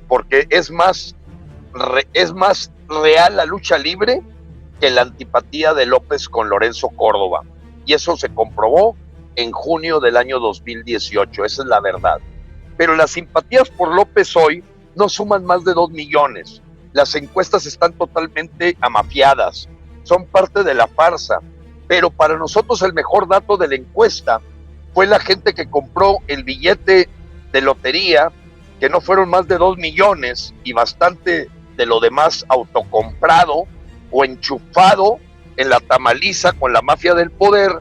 porque es más real la lucha libre que la antipatía de López con Lorenzo Córdoba. y eso se comprobó en junio del año 2018, esa es la verdad. Pero las simpatías por López hoy no suman más de 2 millones. Las encuestas están totalmente amafiadas, son parte de la farsa, pero para nosotros el mejor dato de la encuesta fue la gente que compró el billete de lotería, que no fueron más de 2 millones, y bastante de lo demás autocomprado o enchufado en la tamaliza con la mafia del poder,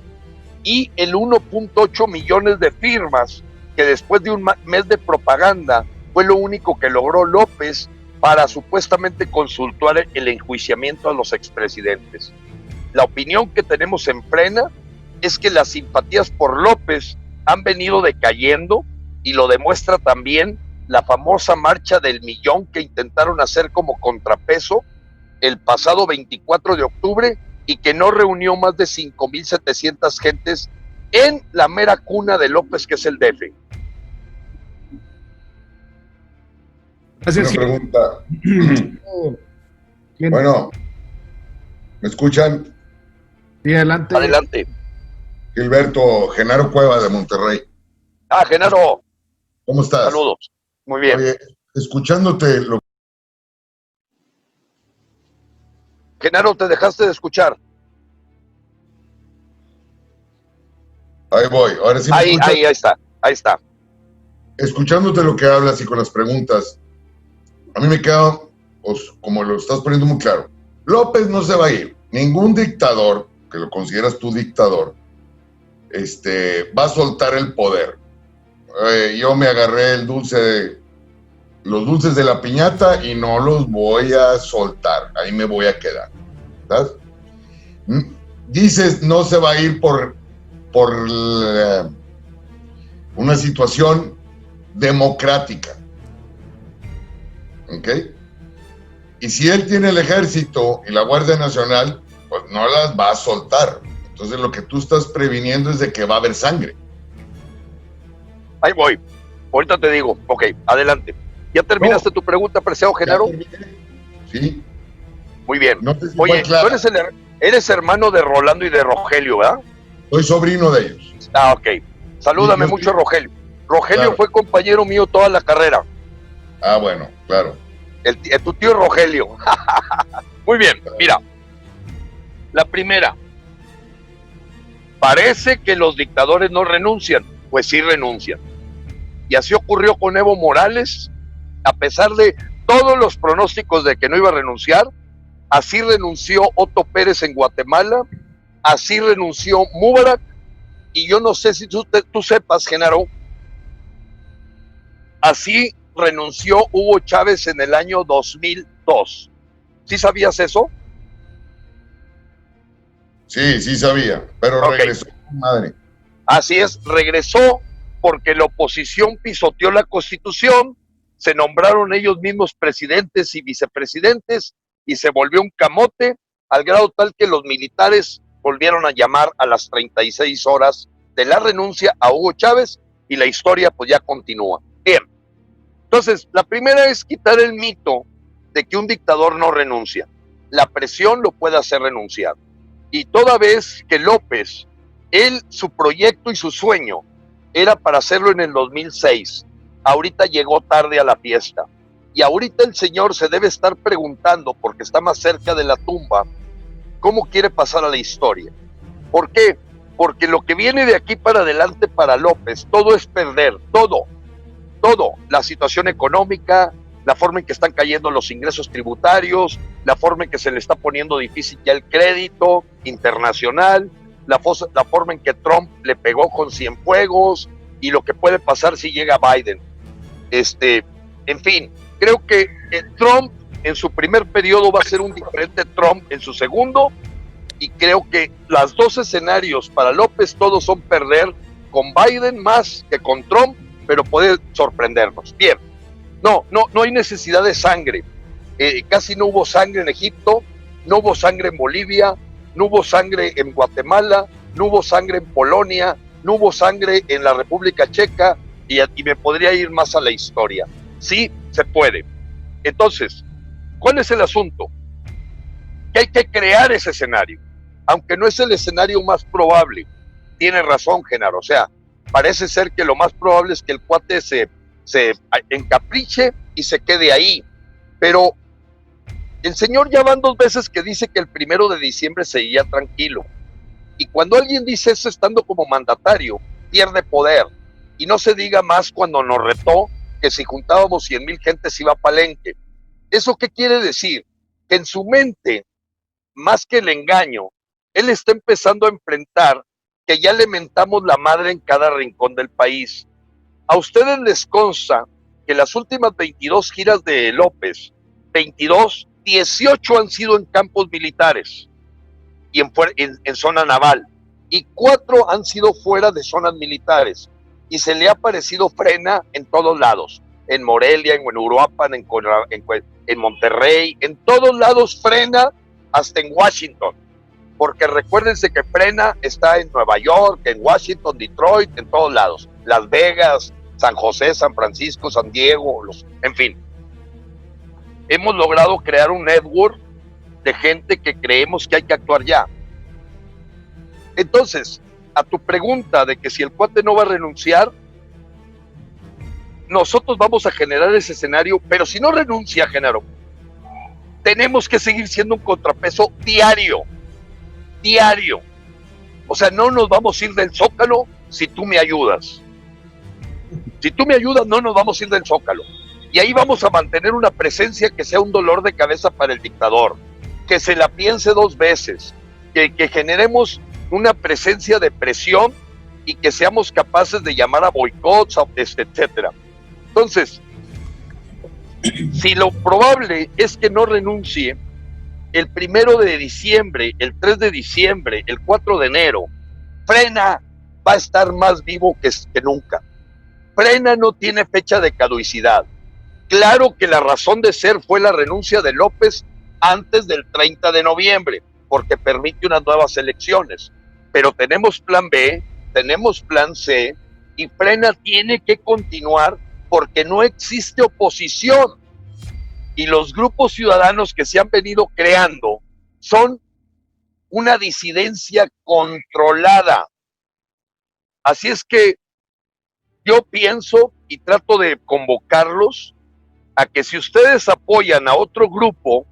y el 1.8 millones de firmas que después de un mes de propaganda fue lo único que logró López para supuestamente consultar el enjuiciamiento a los expresidentes. La opinión que tenemos en Frena es que las simpatías por López han venido decayendo, y lo demuestra también la famosa marcha del millón que intentaron hacer como contrapeso el pasado 24 de octubre y que no reunió más de 5,700 gentes en la mera cuna de López, que es el DF. Una pregunta. Bueno, ¿me escuchan? Sí, adelante. Adelante. Gilberto, Genaro Cueva de Monterrey. Ah, Genaro. ¿Cómo estás? Saludos. Muy bien. Oye, escuchándote lo... Genaro, te dejaste de escuchar. Ahí voy. Ahora sí me escuchas. Ahí está. Escuchándote lo que hablas y con las preguntas, a mí me queda, pues, como lo estás poniendo muy claro, López no se va a ir. Ningún dictador, que lo consideras tú dictador, va a soltar el poder. Yo me agarré los dulces de la piñata y no los voy a soltar. Ahí me voy a quedar. ¿Sabes? Dices, no se va a ir por una situación democrática. ¿Ok? Y si él tiene el ejército y la Guardia Nacional, pues no las va a soltar. Entonces lo que tú estás previniendo es de que va a haber sangre. Ahí voy. Ahorita te digo. Ok, adelante. ¿Ya terminaste tu pregunta, apreciado Genaro? Sí. Muy bien. No sé si Oye, claro. tú eres hermano de Rolando y de Rogelio, ¿verdad? Soy sobrino de ellos. Ah, ok. Salúdame mucho, Rogelio. Rogelio claro. fue compañero mío toda la carrera. Ah, bueno, claro. Tu tío Rogelio. Muy bien, mira. La primera. Parece que los dictadores no renuncian. Pues sí renuncian. Y así ocurrió con Evo Morales, a pesar de todos los pronósticos de que no iba a renunciar. Así renunció Otto Pérez en Guatemala, así renunció Mubarak, y yo no sé si tú sepas, Genaro, así renunció Hugo Chávez en el año 2002. ¿Sí sabías eso? Sí, sí sabía, pero Okay. regresó, madre. Así es, regresó porque la oposición pisoteó la Constitución, se nombraron ellos mismos presidentes y vicepresidentes y se volvió un camote, al grado tal que los militares volvieron a llamar a las 36 horas de la renuncia a Hugo Chávez, y la historia pues ya continúa. Bien, entonces la primera es quitar el mito de que un dictador no renuncia. La presión lo puede hacer renunciar. Y toda vez que López, su proyecto y su sueño era para hacerlo en el 2006, ahorita llegó tarde a la fiesta. Y ahorita el señor se debe estar preguntando, porque está más cerca de la tumba, cómo quiere pasar a la historia. ¿Por qué? Porque lo que viene de aquí para adelante para López, todo es perder, todo. La situación económica, la forma en que están cayendo los ingresos tributarios, la forma en que se le está poniendo difícil ya el crédito internacional, la forma en que Trump le pegó con Cienfuegos, y lo que puede pasar si llega Biden. En fin, creo que el Trump en su primer periodo va a ser un diferente Trump en su segundo, y creo que los dos escenarios para López todos son perder, con Biden más que con Trump, pero puede sorprendernos. Bien, no hay necesidad de sangre. Casi no hubo sangre en Egipto, no hubo sangre en Bolivia, no hubo sangre en Guatemala, no hubo sangre en Polonia, no hubo sangre en la República Checa, y me podría ir más a la historia. Sí, se puede. Entonces, ¿cuál es el asunto? Que hay que crear ese escenario, aunque no es el escenario más probable. tiene razón, Genaro. O sea, parece ser que lo más probable es que el cuate se encapriche y se quede ahí. Pero el señor ya van 2 veces que dice que el 1 de diciembre seguía tranquilo. Y cuando alguien dice eso estando como mandatario, pierde poder. Y no se diga más cuando nos retó que si juntábamos 100,000 gentes iba a Palenque. ¿Eso qué quiere decir? Que en su mente, más que el engaño, él está empezando a enfrentar que ya le mentamos la madre en cada rincón del país. A ustedes les consta que las últimas 22 giras de López, 18 han sido en campos militares y en zona naval, y 4 han sido fuera de zonas militares, y se le ha parecido frena en todos lados, en Morelia, en Uruapan, en Monterrey, en todos lados frena, hasta en Washington, porque recuérdense que frena está en Nueva York, en Washington, Detroit, en todos lados, Las Vegas, San José, San Francisco, San Diego, en fin. Hemos logrado crear un network de gente que creemos que hay que actuar ya. Entonces, a tu pregunta de que si el cuate no va a renunciar, nosotros vamos a generar ese escenario, pero si no renuncia, Genaro, tenemos que seguir siendo un contrapeso diario. O sea, no nos vamos a ir del Zócalo si tú me ayudas. Si tú me ayudas, no nos vamos a ir del Zócalo. Y ahí vamos a mantener una presencia que sea un dolor de cabeza para el dictador, que se la piense 2 veces, que generemos una presencia de presión y que seamos capaces de llamar a boicots, etcétera. Entonces, si lo probable es que no renuncie, el 1 de diciembre, el 3 de diciembre, el 4 de enero, Frena va a estar más vivo que nunca. Frena no tiene fecha de caducidad. Claro que la razón de ser fue la renuncia de López antes del 30 de noviembre, porque permite unas nuevas elecciones. Pero tenemos plan B, tenemos plan C, y Frena tiene que continuar porque no existe oposición. Y los grupos ciudadanos que se han venido creando son una disidencia controlada. Así es que yo pienso y trato de convocarlos a que si ustedes apoyan a otro grupo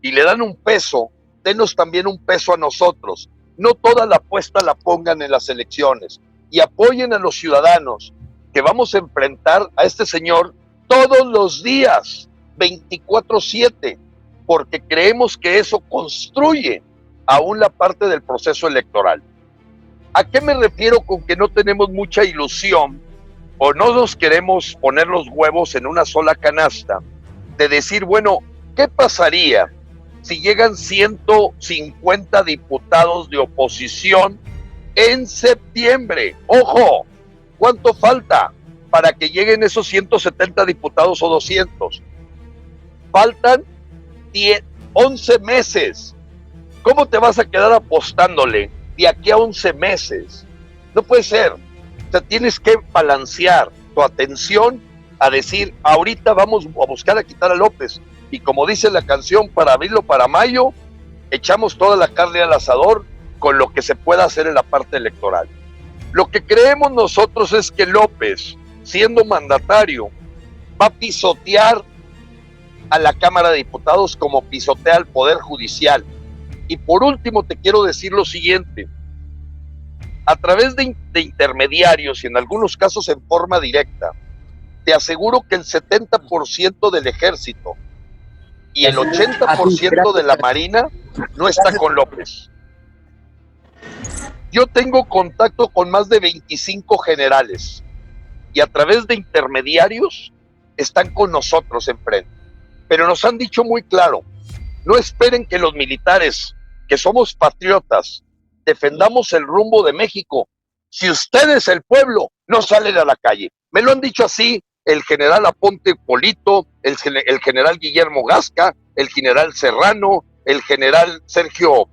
y le dan un peso, denos también un peso a nosotros. No toda la apuesta la pongan en las elecciones y apoyen a los ciudadanos que vamos a enfrentar a este señor todos los días, 24/7, porque creemos que eso construye aún la parte del proceso electoral. ¿A qué me refiero con que no tenemos mucha ilusión o no nos queremos poner los huevos en una sola canasta de decir, bueno, ¿qué pasaría si llegan 150 diputados de oposición en septiembre? ¡Ojo! ¿Cuánto falta para que lleguen esos 170 diputados o 200? Faltan 11 meses. ¿Cómo te vas a quedar apostándole de aquí a 11 meses? No puede ser. O sea, tienes que balancear tu atención a decir, ahorita vamos a buscar a quitar a López. Y como dice la canción, para abril o para mayo, echamos toda la carne al asador con lo que se pueda hacer en la parte electoral. Lo que creemos nosotros es que López, siendo mandatario, va a pisotear a la Cámara de Diputados como pisotea al Poder Judicial. Y por último te quiero decir lo siguiente: a través de intermediarios y en algunos casos en forma directa, te aseguro que el 70% del ejército y el 80% de la Marina no está con López. Yo tengo contacto con más de 25 generales y a través de intermediarios están con nosotros enfrente. Pero nos han dicho muy claro, no esperen que los militares, que somos patriotas, defendamos el rumbo de México si ustedes, el pueblo, no salen a la calle. Me lo han dicho así el general Aponte Polito, el general Guillermo Gasca, el general Serrano, el general Sergio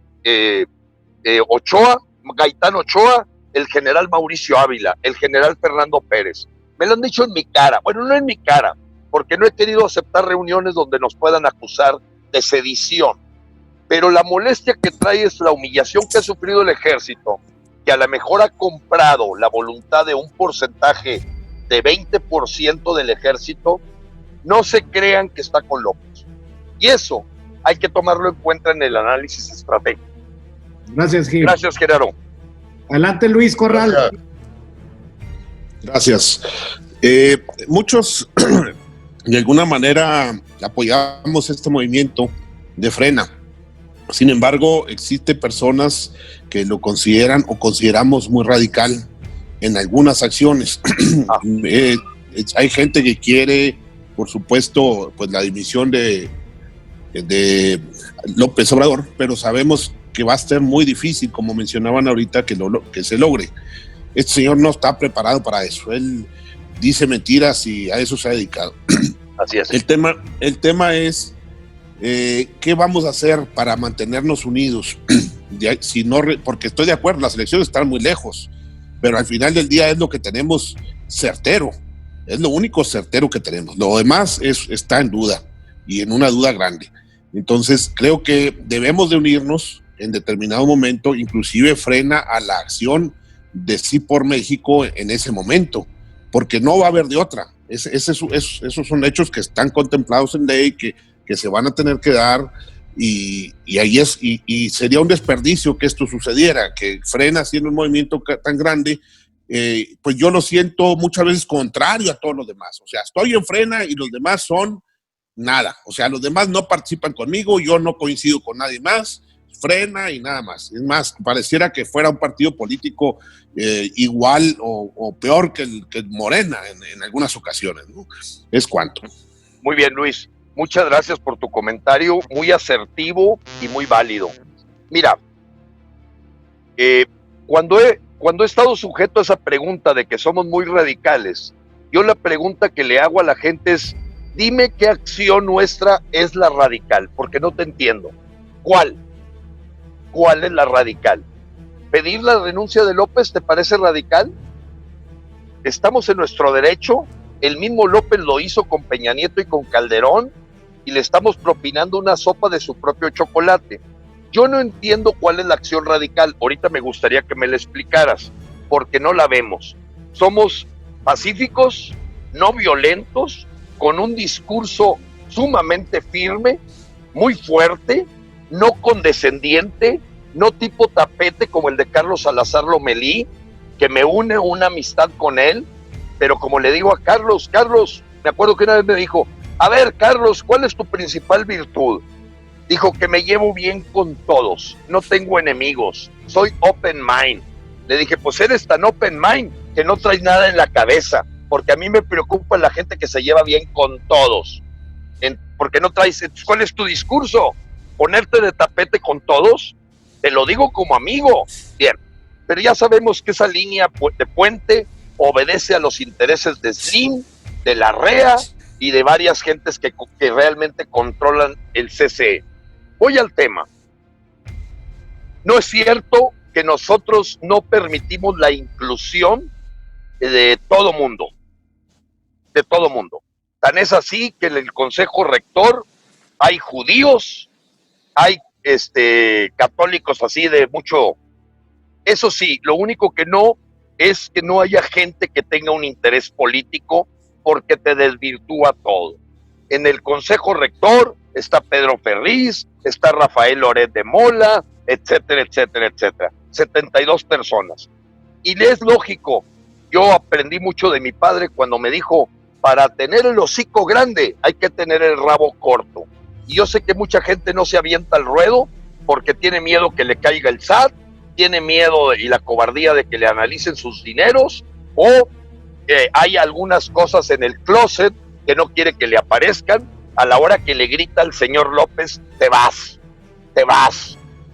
Ochoa, Gaitán Ochoa, el general Mauricio Ávila, el general Fernando Pérez. Me lo han dicho en mi cara. Bueno, no en mi cara, porque no he querido aceptar reuniones donde nos puedan acusar de sedición. Pero la molestia que trae es la humillación que ha sufrido el ejército que a lo mejor ha comprado la voluntad de un porcentaje de 20% del ejército, no se crean que está con López. Y eso hay que tomarlo en cuenta en el análisis estratégico. Gracias, Gil. Gracias, Genaro. Adelante, Luis Corral. Gracias. Muchos, de alguna manera, apoyamos este movimiento de Frena. Sin embargo, existen personas que lo consideran o consideramos muy radical en algunas acciones. Hay gente que quiere, por supuesto, pues la dimisión de López Obrador, pero sabemos que va a ser muy difícil, como mencionaban ahorita, que se logre. Este señor no está preparado para eso. Él dice mentiras y a eso se ha dedicado. Así es. El tema es ¿qué vamos a hacer para mantenernos unidos? Porque estoy de acuerdo, las elecciones están muy lejos, pero al final del día es lo que tenemos certero, es lo único certero que tenemos. Lo demás está en duda, y en una duda grande. Entonces creo que debemos de unirnos en determinado momento, inclusive Frena a la acción de Sí por México en ese momento, porque no va a haber de otra. Esos son hechos que están contemplados en ley, que se van a tener que dar, y ahí y sería un desperdicio que esto sucediera, que Frena haciendo un movimiento tan grande, pues yo lo siento muchas veces contrario a todos los demás. O sea, estoy en Frena y los demás son nada. O sea, los demás no participan conmigo, yo no coincido con nadie más, Frena y nada más. Es más, pareciera que fuera un partido político igual o peor que el Morena en algunas ocasiones, ¿no? Es cuanto. Muy bien, Luis. Muchas gracias por tu comentario, muy asertivo y muy válido. Mira, cuando he estado sujeto a esa pregunta de que somos muy radicales, yo la pregunta que le hago a la gente es, dime qué acción nuestra es la radical, porque no te entiendo. ¿Cuál? ¿Cuál es la radical? ¿Pedir la renuncia de López te parece radical? ¿Estamos en nuestro derecho? El mismo López lo hizo con Peña Nieto y con Calderón, y le estamos propinando una sopa de su propio chocolate. Yo no entiendo cuál es la acción radical. Ahorita me gustaría que me la explicaras, porque no la vemos. Somos pacíficos, no violentos, con un discurso sumamente firme, muy fuerte, no condescendiente, no tipo tapete como el de Carlos Salazar Lomelí, que me une una amistad con él, pero como le digo a Carlos, me acuerdo que una vez me dijo, a ver, Carlos, ¿cuál es tu principal virtud? Dijo que me llevo bien con todos, no tengo enemigos, soy open mind. Le dije, pues eres tan open mind que no traes nada en la cabeza, porque a mí me preocupa la gente que se lleva bien con todos. Porque no traes, ¿cuál es tu discurso? ¿Ponerte de tapete con todos? Te lo digo como amigo. Bien, pero ya sabemos que esa línea de puente obedece a los intereses de Slim, de la REA y de varias gentes que realmente controlan el CCE. Voy al tema. No es cierto que nosotros no permitimos la inclusión de todo mundo. De todo mundo. Tan es así que en el Consejo Rector hay judíos, hay católicos así de mucho. Eso sí, lo único que no es que no haya gente que tenga un interés político, porque te desvirtúa todo. En el Consejo Rector está Pedro Ferriz, está Rafael Loret de Mola, etcétera, etcétera, etcétera. 72 personas. Y es lógico, yo aprendí mucho de mi padre cuando me dijo, para tener el hocico grande hay que tener el rabo corto. Y yo sé que mucha gente no se avienta al ruedo porque tiene miedo que le caiga el SAT, tiene miedo y la cobardía de que le analicen sus dineros, o hay algunas cosas en el closet que no quiere que le aparezcan. A la hora que le grita al señor López, te vas.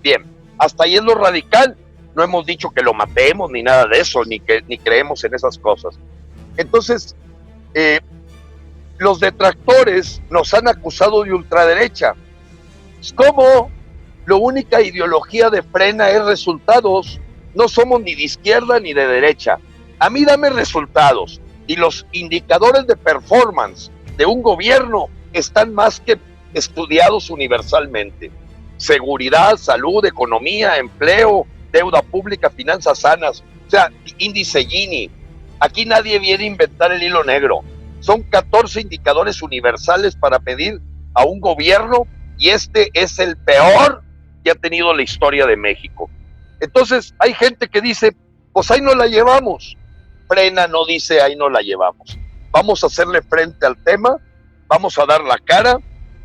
Bien, hasta ahí es lo radical. No hemos dicho que lo matemos ni nada de eso, ni creemos en esas cosas. Entonces, los detractores nos han acusado de ultraderecha. ¿Cómo? La única ideología de Frena es resultados. No somos ni de izquierda ni de derecha. A mí dame resultados, y los indicadores de performance de un gobierno están más que estudiados universalmente. Seguridad, salud, economía, empleo, deuda pública, finanzas sanas, o sea, índice Gini. Aquí nadie viene a inventar el hilo negro. Son 14 indicadores universales para pedir a un gobierno y este es el peor que ha tenido la historia de México. Entonces, hay gente que dice, pues ahí no la llevamos. Frena no dice, ahí no la llevamos. Vamos a hacerle frente al tema, vamos a dar la cara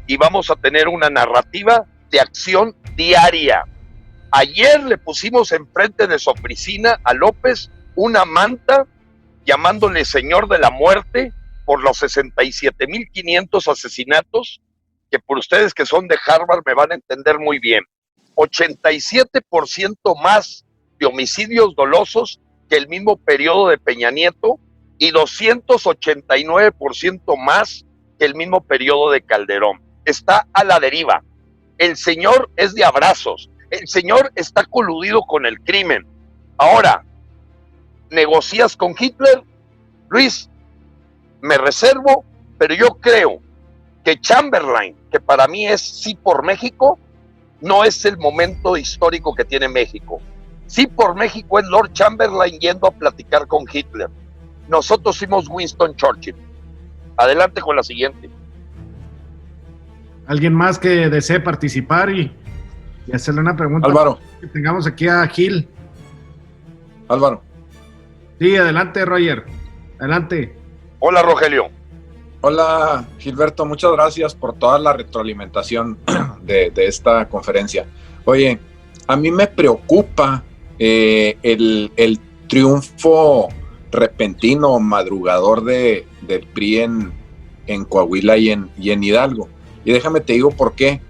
y vamos a tener una narrativa de acción diaria. Ayer le pusimos enfrente de su oficina a López una manta llamándole señor de la muerte por los 67,500 asesinatos, que por ustedes que son de Harvard me van a entender muy bien. 87% más de homicidios dolosos que el mismo periodo de Peña Nieto y 289% más que el mismo periodo de Calderón. Está a la deriva. El señor es de abrazos. El señor está coludido con el crimen. Ahora, ¿negocias con Hitler? Luis, me reservo, pero yo creo que Chamberlain, que para mí es sí por México, no es el momento histórico que tiene México. Sí por México es Lord Chamberlain yendo a platicar con Hitler. Nosotros fuimos Winston Churchill. Adelante con la siguiente. ¿Alguien más que desee participar y hacerle una pregunta? Álvaro. Que tengamos aquí a Gil. Álvaro. Sí, adelante, Roger. Adelante. Hola, Rogelio. Hola, Gilberto. Muchas gracias por toda la retroalimentación de esta conferencia. Oye, a mí me preocupa el triunfo repentino, madrugador del PRI en Coahuila y en Hidalgo. Y déjame te digo por qué.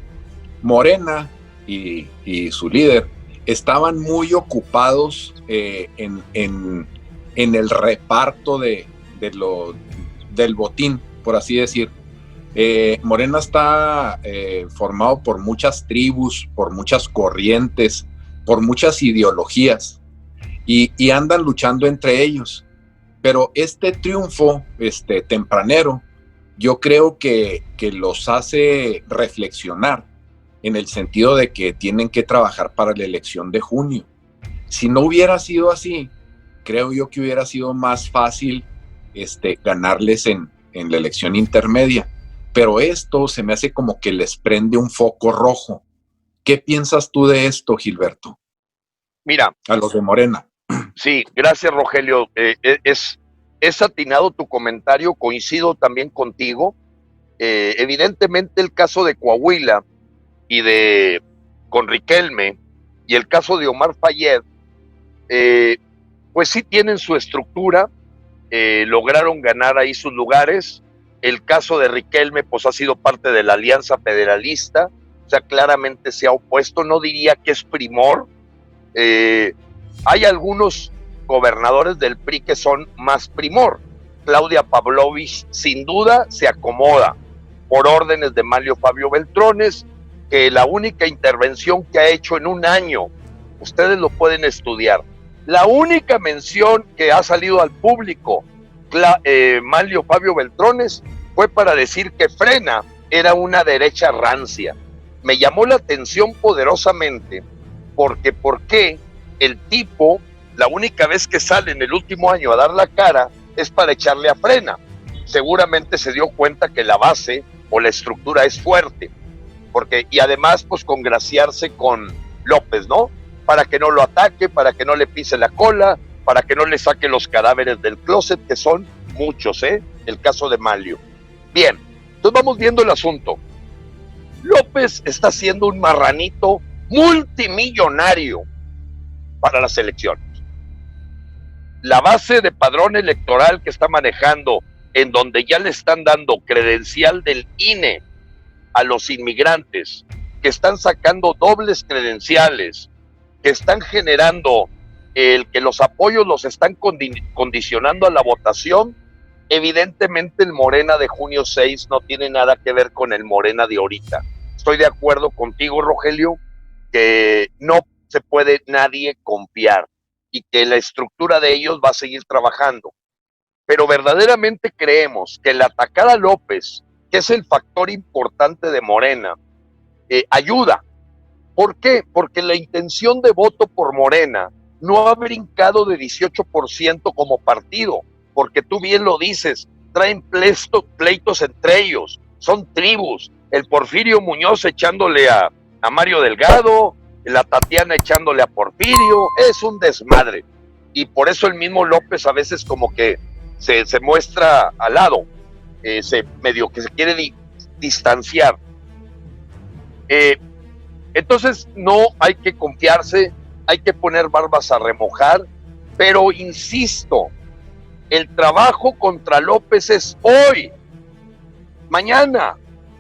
Morena y su líder estaban muy ocupados en el reparto del botín, por así decir. Morena está formado por muchas tribus, por muchas corrientes, por muchas ideologías y andan luchando entre ellos. Pero este triunfo tempranero, yo creo que los hace reflexionar en el sentido de que tienen que trabajar para la elección de junio. Si no hubiera sido así, creo yo que hubiera sido más fácil ganarles en la elección intermedia. Pero esto se me hace como que les prende un foco rojo. ¿Qué piensas tú de esto, Gilberto? Mira. A los de Morena. Sí, gracias, Rogelio. Es atinado tu comentario, coincido también contigo. Evidentemente el caso de Coahuila y con Riquelme y el caso de Omar Fayed, pues sí tienen su estructura, lograron ganar ahí sus lugares. El caso de Riquelme pues ha sido parte de la Alianza Federalista, o sea, claramente se ha opuesto, no diría que es primor. Hay algunos gobernadores del PRI que son más primor. Claudia Pavlovich sin duda se acomoda por órdenes de Manlio Fabio Beltrones, que la única intervención que ha hecho en un año, ustedes lo pueden estudiar, la única mención que ha salido al público Manlio Fabio Beltrones fue para decir que Frena era una derecha rancia. Me llamó la atención poderosamente porque ¿por qué el tipo, la única vez que sale en el último año a dar la cara es para echarle a Frena? Seguramente se dio cuenta que la base o la estructura es fuerte, y además pues congraciarse con López, ¿no? Para que no lo ataque, para que no le pise la cola, para que no le saque los cadáveres del closet, que son muchos, el caso de Manlio. Bien, entonces vamos viendo el asunto. López está siendo un marranito multimillonario para las elecciones. La base de padrón electoral que está manejando, en donde ya le están dando credencial del INE a los inmigrantes, que están sacando dobles credenciales, que están generando que los apoyos los están condicionando a la votación. Evidentemente el Morena de junio 6 no tiene nada que ver con el Morena de ahorita. Estoy de acuerdo contigo, Rogelio, que no se puede nadie confiar y que la estructura de ellos va a seguir trabajando. Pero verdaderamente creemos que el atacar a López, que es el factor importante de Morena, ayuda. ¿Por qué? Porque la intención de voto por Morena no ha brincado de 18% como partido, porque tú bien lo dices, traen pleitos entre ellos, son tribus, el Porfirio Muñoz echándole a Mario Delgado, la Tatiana echándole a Porfirio, es un desmadre. Y por eso el mismo López a veces como que se muestra al lado, medio que se quiere distanciar. Entonces no hay que confiarse, hay que poner barbas a remojar, pero insisto, el trabajo contra López es hoy, mañana,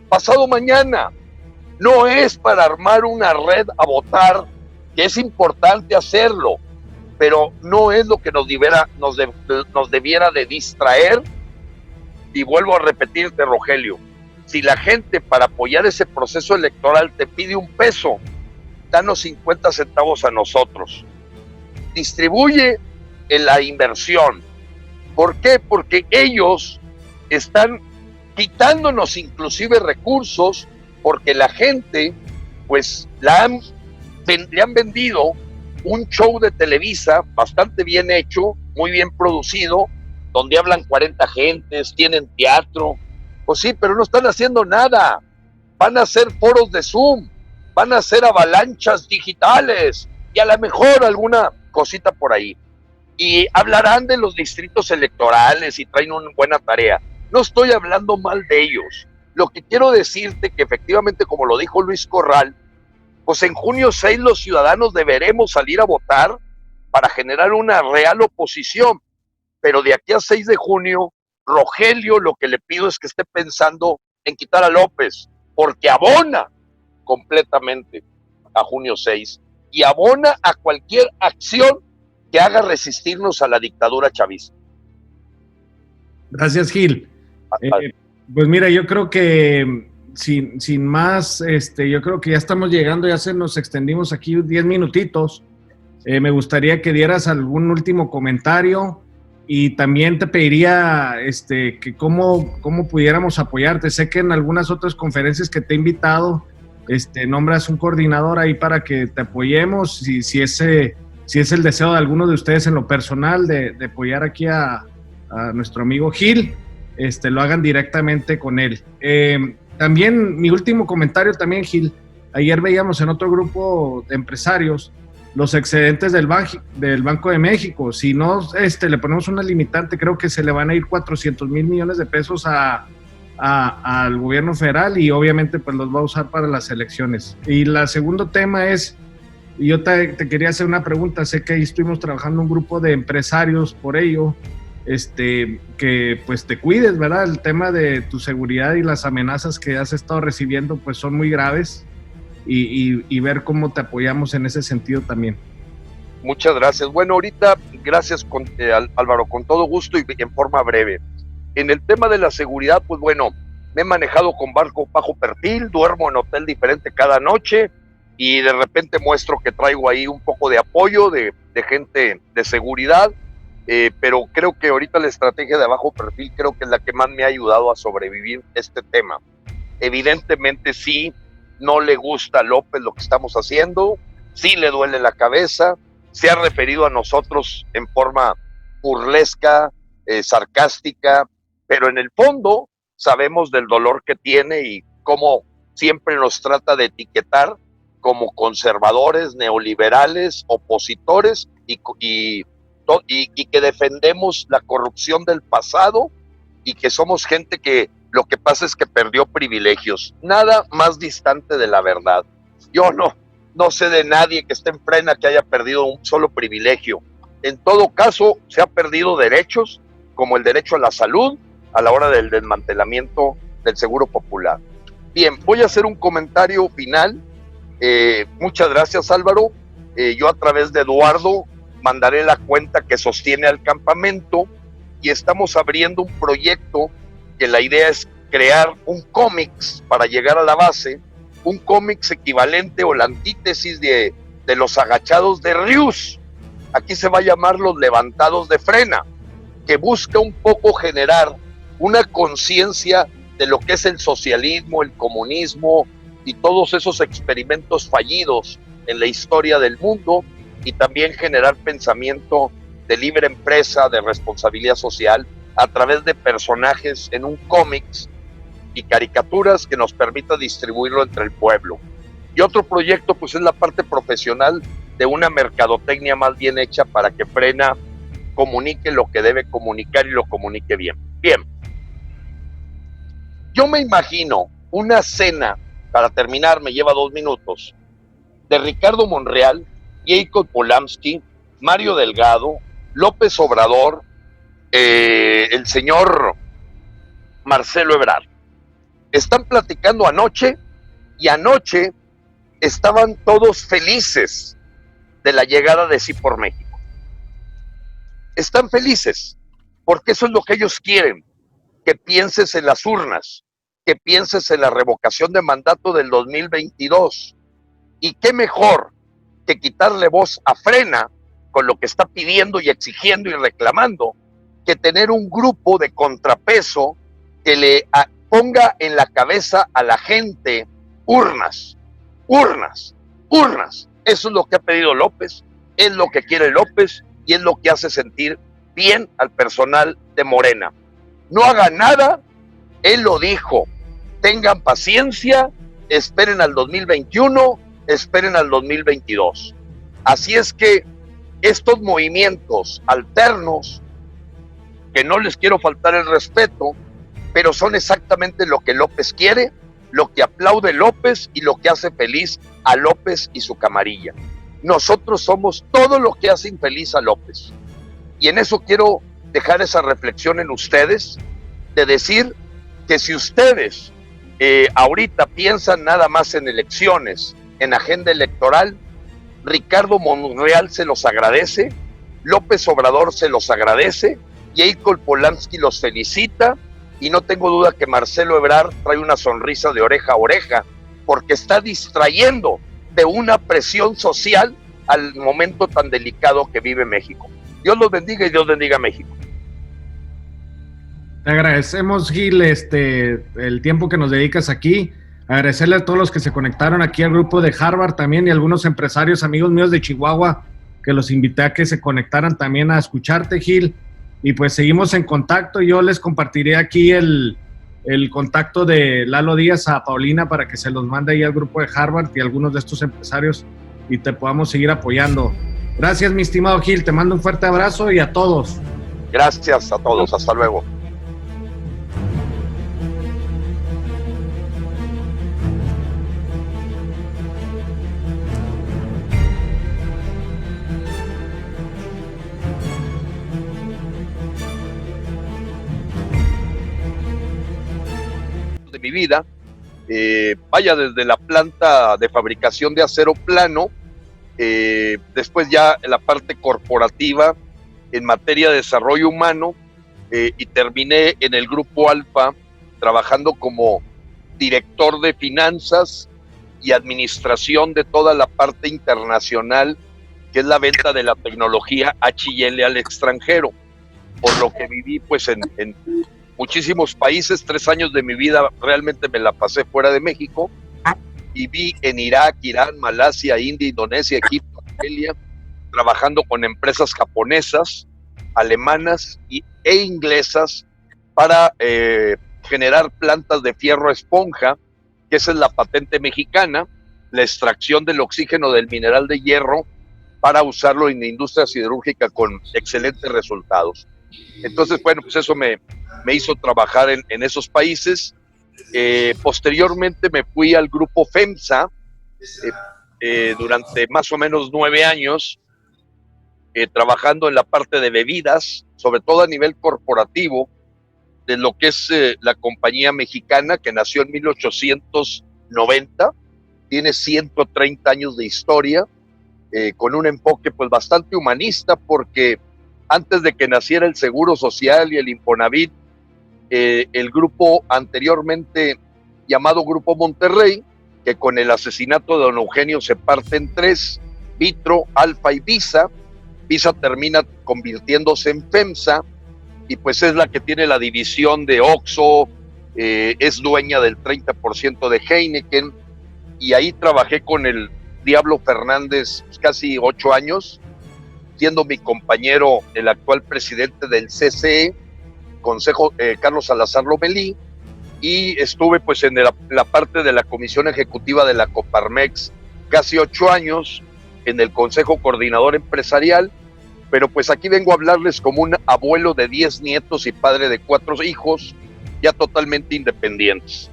pasado mañana. No es para armar una red a votar, que es importante hacerlo, pero no es lo que nos debiera de distraer. Y vuelvo a repetirte, Rogelio, si la gente para apoyar ese proceso electoral te pide un peso, danos 50 centavos a nosotros. Distribuye en la inversión. ¿Por qué? Porque ellos están quitándonos inclusive recursos, porque la gente pues le han vendido un show de Televisa bastante bien hecho, muy bien producido, donde hablan 40 gentes, tienen teatro. Pues sí, pero no están haciendo nada. Van a hacer foros de Zoom, van a hacer avalanchas digitales y a lo mejor alguna cosita por ahí. Y hablarán de los distritos electorales y traen una buena tarea. No estoy hablando mal de ellos. Lo que quiero decirte que efectivamente, como lo dijo Luis Corral, pues en junio 6 los ciudadanos deberemos salir a votar para generar una real oposición. Pero de aquí a 6 de junio, Rogelio, lo que le pido es que esté pensando en quitar a López, porque abona completamente a junio 6 y abona a cualquier acción que haga resistirnos a la dictadura chavista. Gracias, Gil. Pues mira, yo creo que sin más, yo creo que ya estamos llegando, nos extendimos aquí 10 minutitos. Me gustaría que dieras algún último comentario y también te pediría que cómo pudiéramos apoyarte. Sé que en algunas otras conferencias que te he invitado, nombras un coordinador ahí para que te apoyemos, si es el deseo de alguno de ustedes en lo personal de apoyar aquí a nuestro amigo Gil, lo hagan directamente con él. También mi último comentario también, Gil, ayer veíamos en otro grupo de empresarios los excedentes del Banco de México. Si no le ponemos una limitante, creo que se le van a ir 400 mil millones de pesos al gobierno federal y obviamente pues los va a usar para las elecciones. Y el segundo tema es, yo te quería hacer una pregunta, sé que ahí estuvimos trabajando un grupo de empresarios por ello, que pues te cuides, ¿verdad? El tema de tu seguridad y las amenazas que has estado recibiendo pues son muy graves y ver cómo te apoyamos en ese sentido también. Muchas gracias. Bueno, ahorita, gracias Álvaro, con todo gusto y en forma breve. En el tema de la seguridad, pues bueno, me he manejado con barco bajo perfil, duermo en hotel diferente cada noche y de repente muestro que traigo ahí un poco de apoyo de gente de seguridad. Pero creo que ahorita la estrategia de bajo perfil creo que es la que más me ha ayudado a sobrevivir este tema. Evidentemente sí, no le gusta a López lo que estamos haciendo, sí le duele la cabeza, se ha referido a nosotros en forma burlesca, sarcástica, pero en el fondo sabemos del dolor que tiene y cómo siempre nos trata de etiquetar como conservadores, neoliberales, opositores y que defendemos la corrupción del pasado y que somos gente que lo que pasa es que perdió privilegios. Nada más distante de la verdad. Yo no sé de nadie que esté en Frena que haya perdido un solo privilegio. En todo caso, se ha perdido derechos, como el derecho a la salud, a la hora del desmantelamiento del Seguro Popular. Bien, voy a hacer un comentario final. Muchas gracias, Álvaro. Yo a través de Eduardo mandaré la cuenta que sostiene al campamento y estamos abriendo un proyecto que la idea es crear un cómics para llegar a la base, un cómics equivalente o la antítesis de los agachados de Rius. Aquí se va a llamar los levantados de Frena, que busca un poco generar una conciencia de lo que es el socialismo, el comunismo, y todos esos experimentos fallidos en la historia del mundo, y también generar pensamiento de libre empresa, de responsabilidad social, a través de personajes en un cómics y caricaturas que nos permita distribuirlo entre el pueblo. Y otro proyecto pues es la parte profesional de una mercadotecnia más bien hecha para que Frena comunique lo que debe comunicar y lo comunique bien. Bien, yo me imagino una cena, para terminar, me lleva 2 minutos, de Ricardo Monreal, Jacob Polanski, Mario Delgado, López Obrador, el señor Marcelo Ebrard. Están platicando anoche, y anoche estaban todos felices de la llegada de Sí por México. Están felices, porque eso es lo que ellos quieren, que pienses en las urnas, que pienses en la revocación de mandato del 2022. Y qué mejor que quitarle voz a Frena con lo que está pidiendo y exigiendo y reclamando, que tener un grupo de contrapeso que le ponga en la cabeza a la gente urnas, urnas, urnas. Eso es lo que ha pedido López, es lo que quiere López y es lo que hace sentir bien al personal de Morena. No hagan nada, él lo dijo, tengan paciencia, esperen al 2021, esperen al 2022. Así es que estos movimientos alternos, que no les quiero faltar el respeto, pero son exactamente lo que López quiere, lo que aplaude López y lo que hace feliz a López y su camarilla. Nosotros somos todo lo que hace infeliz a López. Y en eso quiero dejar esa reflexión en ustedes, de decir que si ustedes ahorita piensan nada más en elecciones, en agenda electoral, Ricardo Monreal se los agradece, López Obrador se los agradece, Jacob Polanski los felicita, y no tengo duda que Marcelo Ebrard trae una sonrisa de oreja a oreja, porque está distrayendo de una presión social al momento tan delicado que vive México. Dios los bendiga y Dios bendiga a México. Te agradecemos, Gil, el tiempo que nos dedicas aquí. Agradecerle a todos los que se conectaron aquí al grupo de Harvard también, y algunos empresarios, amigos míos de Chihuahua, que los invité a que se conectaran también a escucharte, Gil. Y pues seguimos en contacto. Yo les compartiré aquí el contacto de Lalo Díaz a Paulina para que se los mande ahí al grupo de Harvard y algunos de estos empresarios, y te podamos seguir apoyando. Gracias, mi estimado Gil. Te mando un fuerte abrazo y a todos. Gracias a todos. Hasta luego. De mi vida, vaya desde la planta de fabricación de acero plano, después ya en la parte corporativa en materia de desarrollo humano, y terminé en el Grupo Alfa trabajando como director de finanzas y administración de toda la parte internacional, que es la venta de la tecnología H&L al extranjero, por lo que viví pues en muchísimos países. 3 años de mi vida realmente me la pasé fuera de México, y vi en Irak, Irán, Malasia, India, Indonesia, Egipto, Argelia, trabajando con empresas japonesas, alemanas e inglesas para generar plantas de fierro esponja, que esa es la patente mexicana, la extracción del oxígeno del mineral de hierro para usarlo en la industria siderúrgica con excelentes resultados. Entonces, bueno, pues eso me hizo trabajar en esos países. Posteriormente me fui al grupo FEMSA durante más o menos 9 años, trabajando en la parte de bebidas, sobre todo a nivel corporativo, de lo que es la compañía mexicana, que nació en 1890, tiene 130 años de historia, con un enfoque pues bastante humanista, porque antes de que naciera el Seguro Social y el Infonavit, el grupo anteriormente llamado Grupo Monterrey, que con el asesinato de don Eugenio se parte en 3, Vitro, Alfa y Visa. Visa termina convirtiéndose en FEMSA, y pues es la que tiene la división de Oxxo, es dueña del 30% de Heineken, y ahí trabajé con el Diablo Fernández casi 8 años, siendo mi compañero el actual presidente del CCE, Consejo Carlos Salazar Lomelí, y estuve pues en la parte de la comisión ejecutiva de la Coparmex casi 8 años, en el Consejo Coordinador Empresarial, pero pues aquí vengo a hablarles como un abuelo de 10 nietos y padre de 4 hijos, ya totalmente independientes.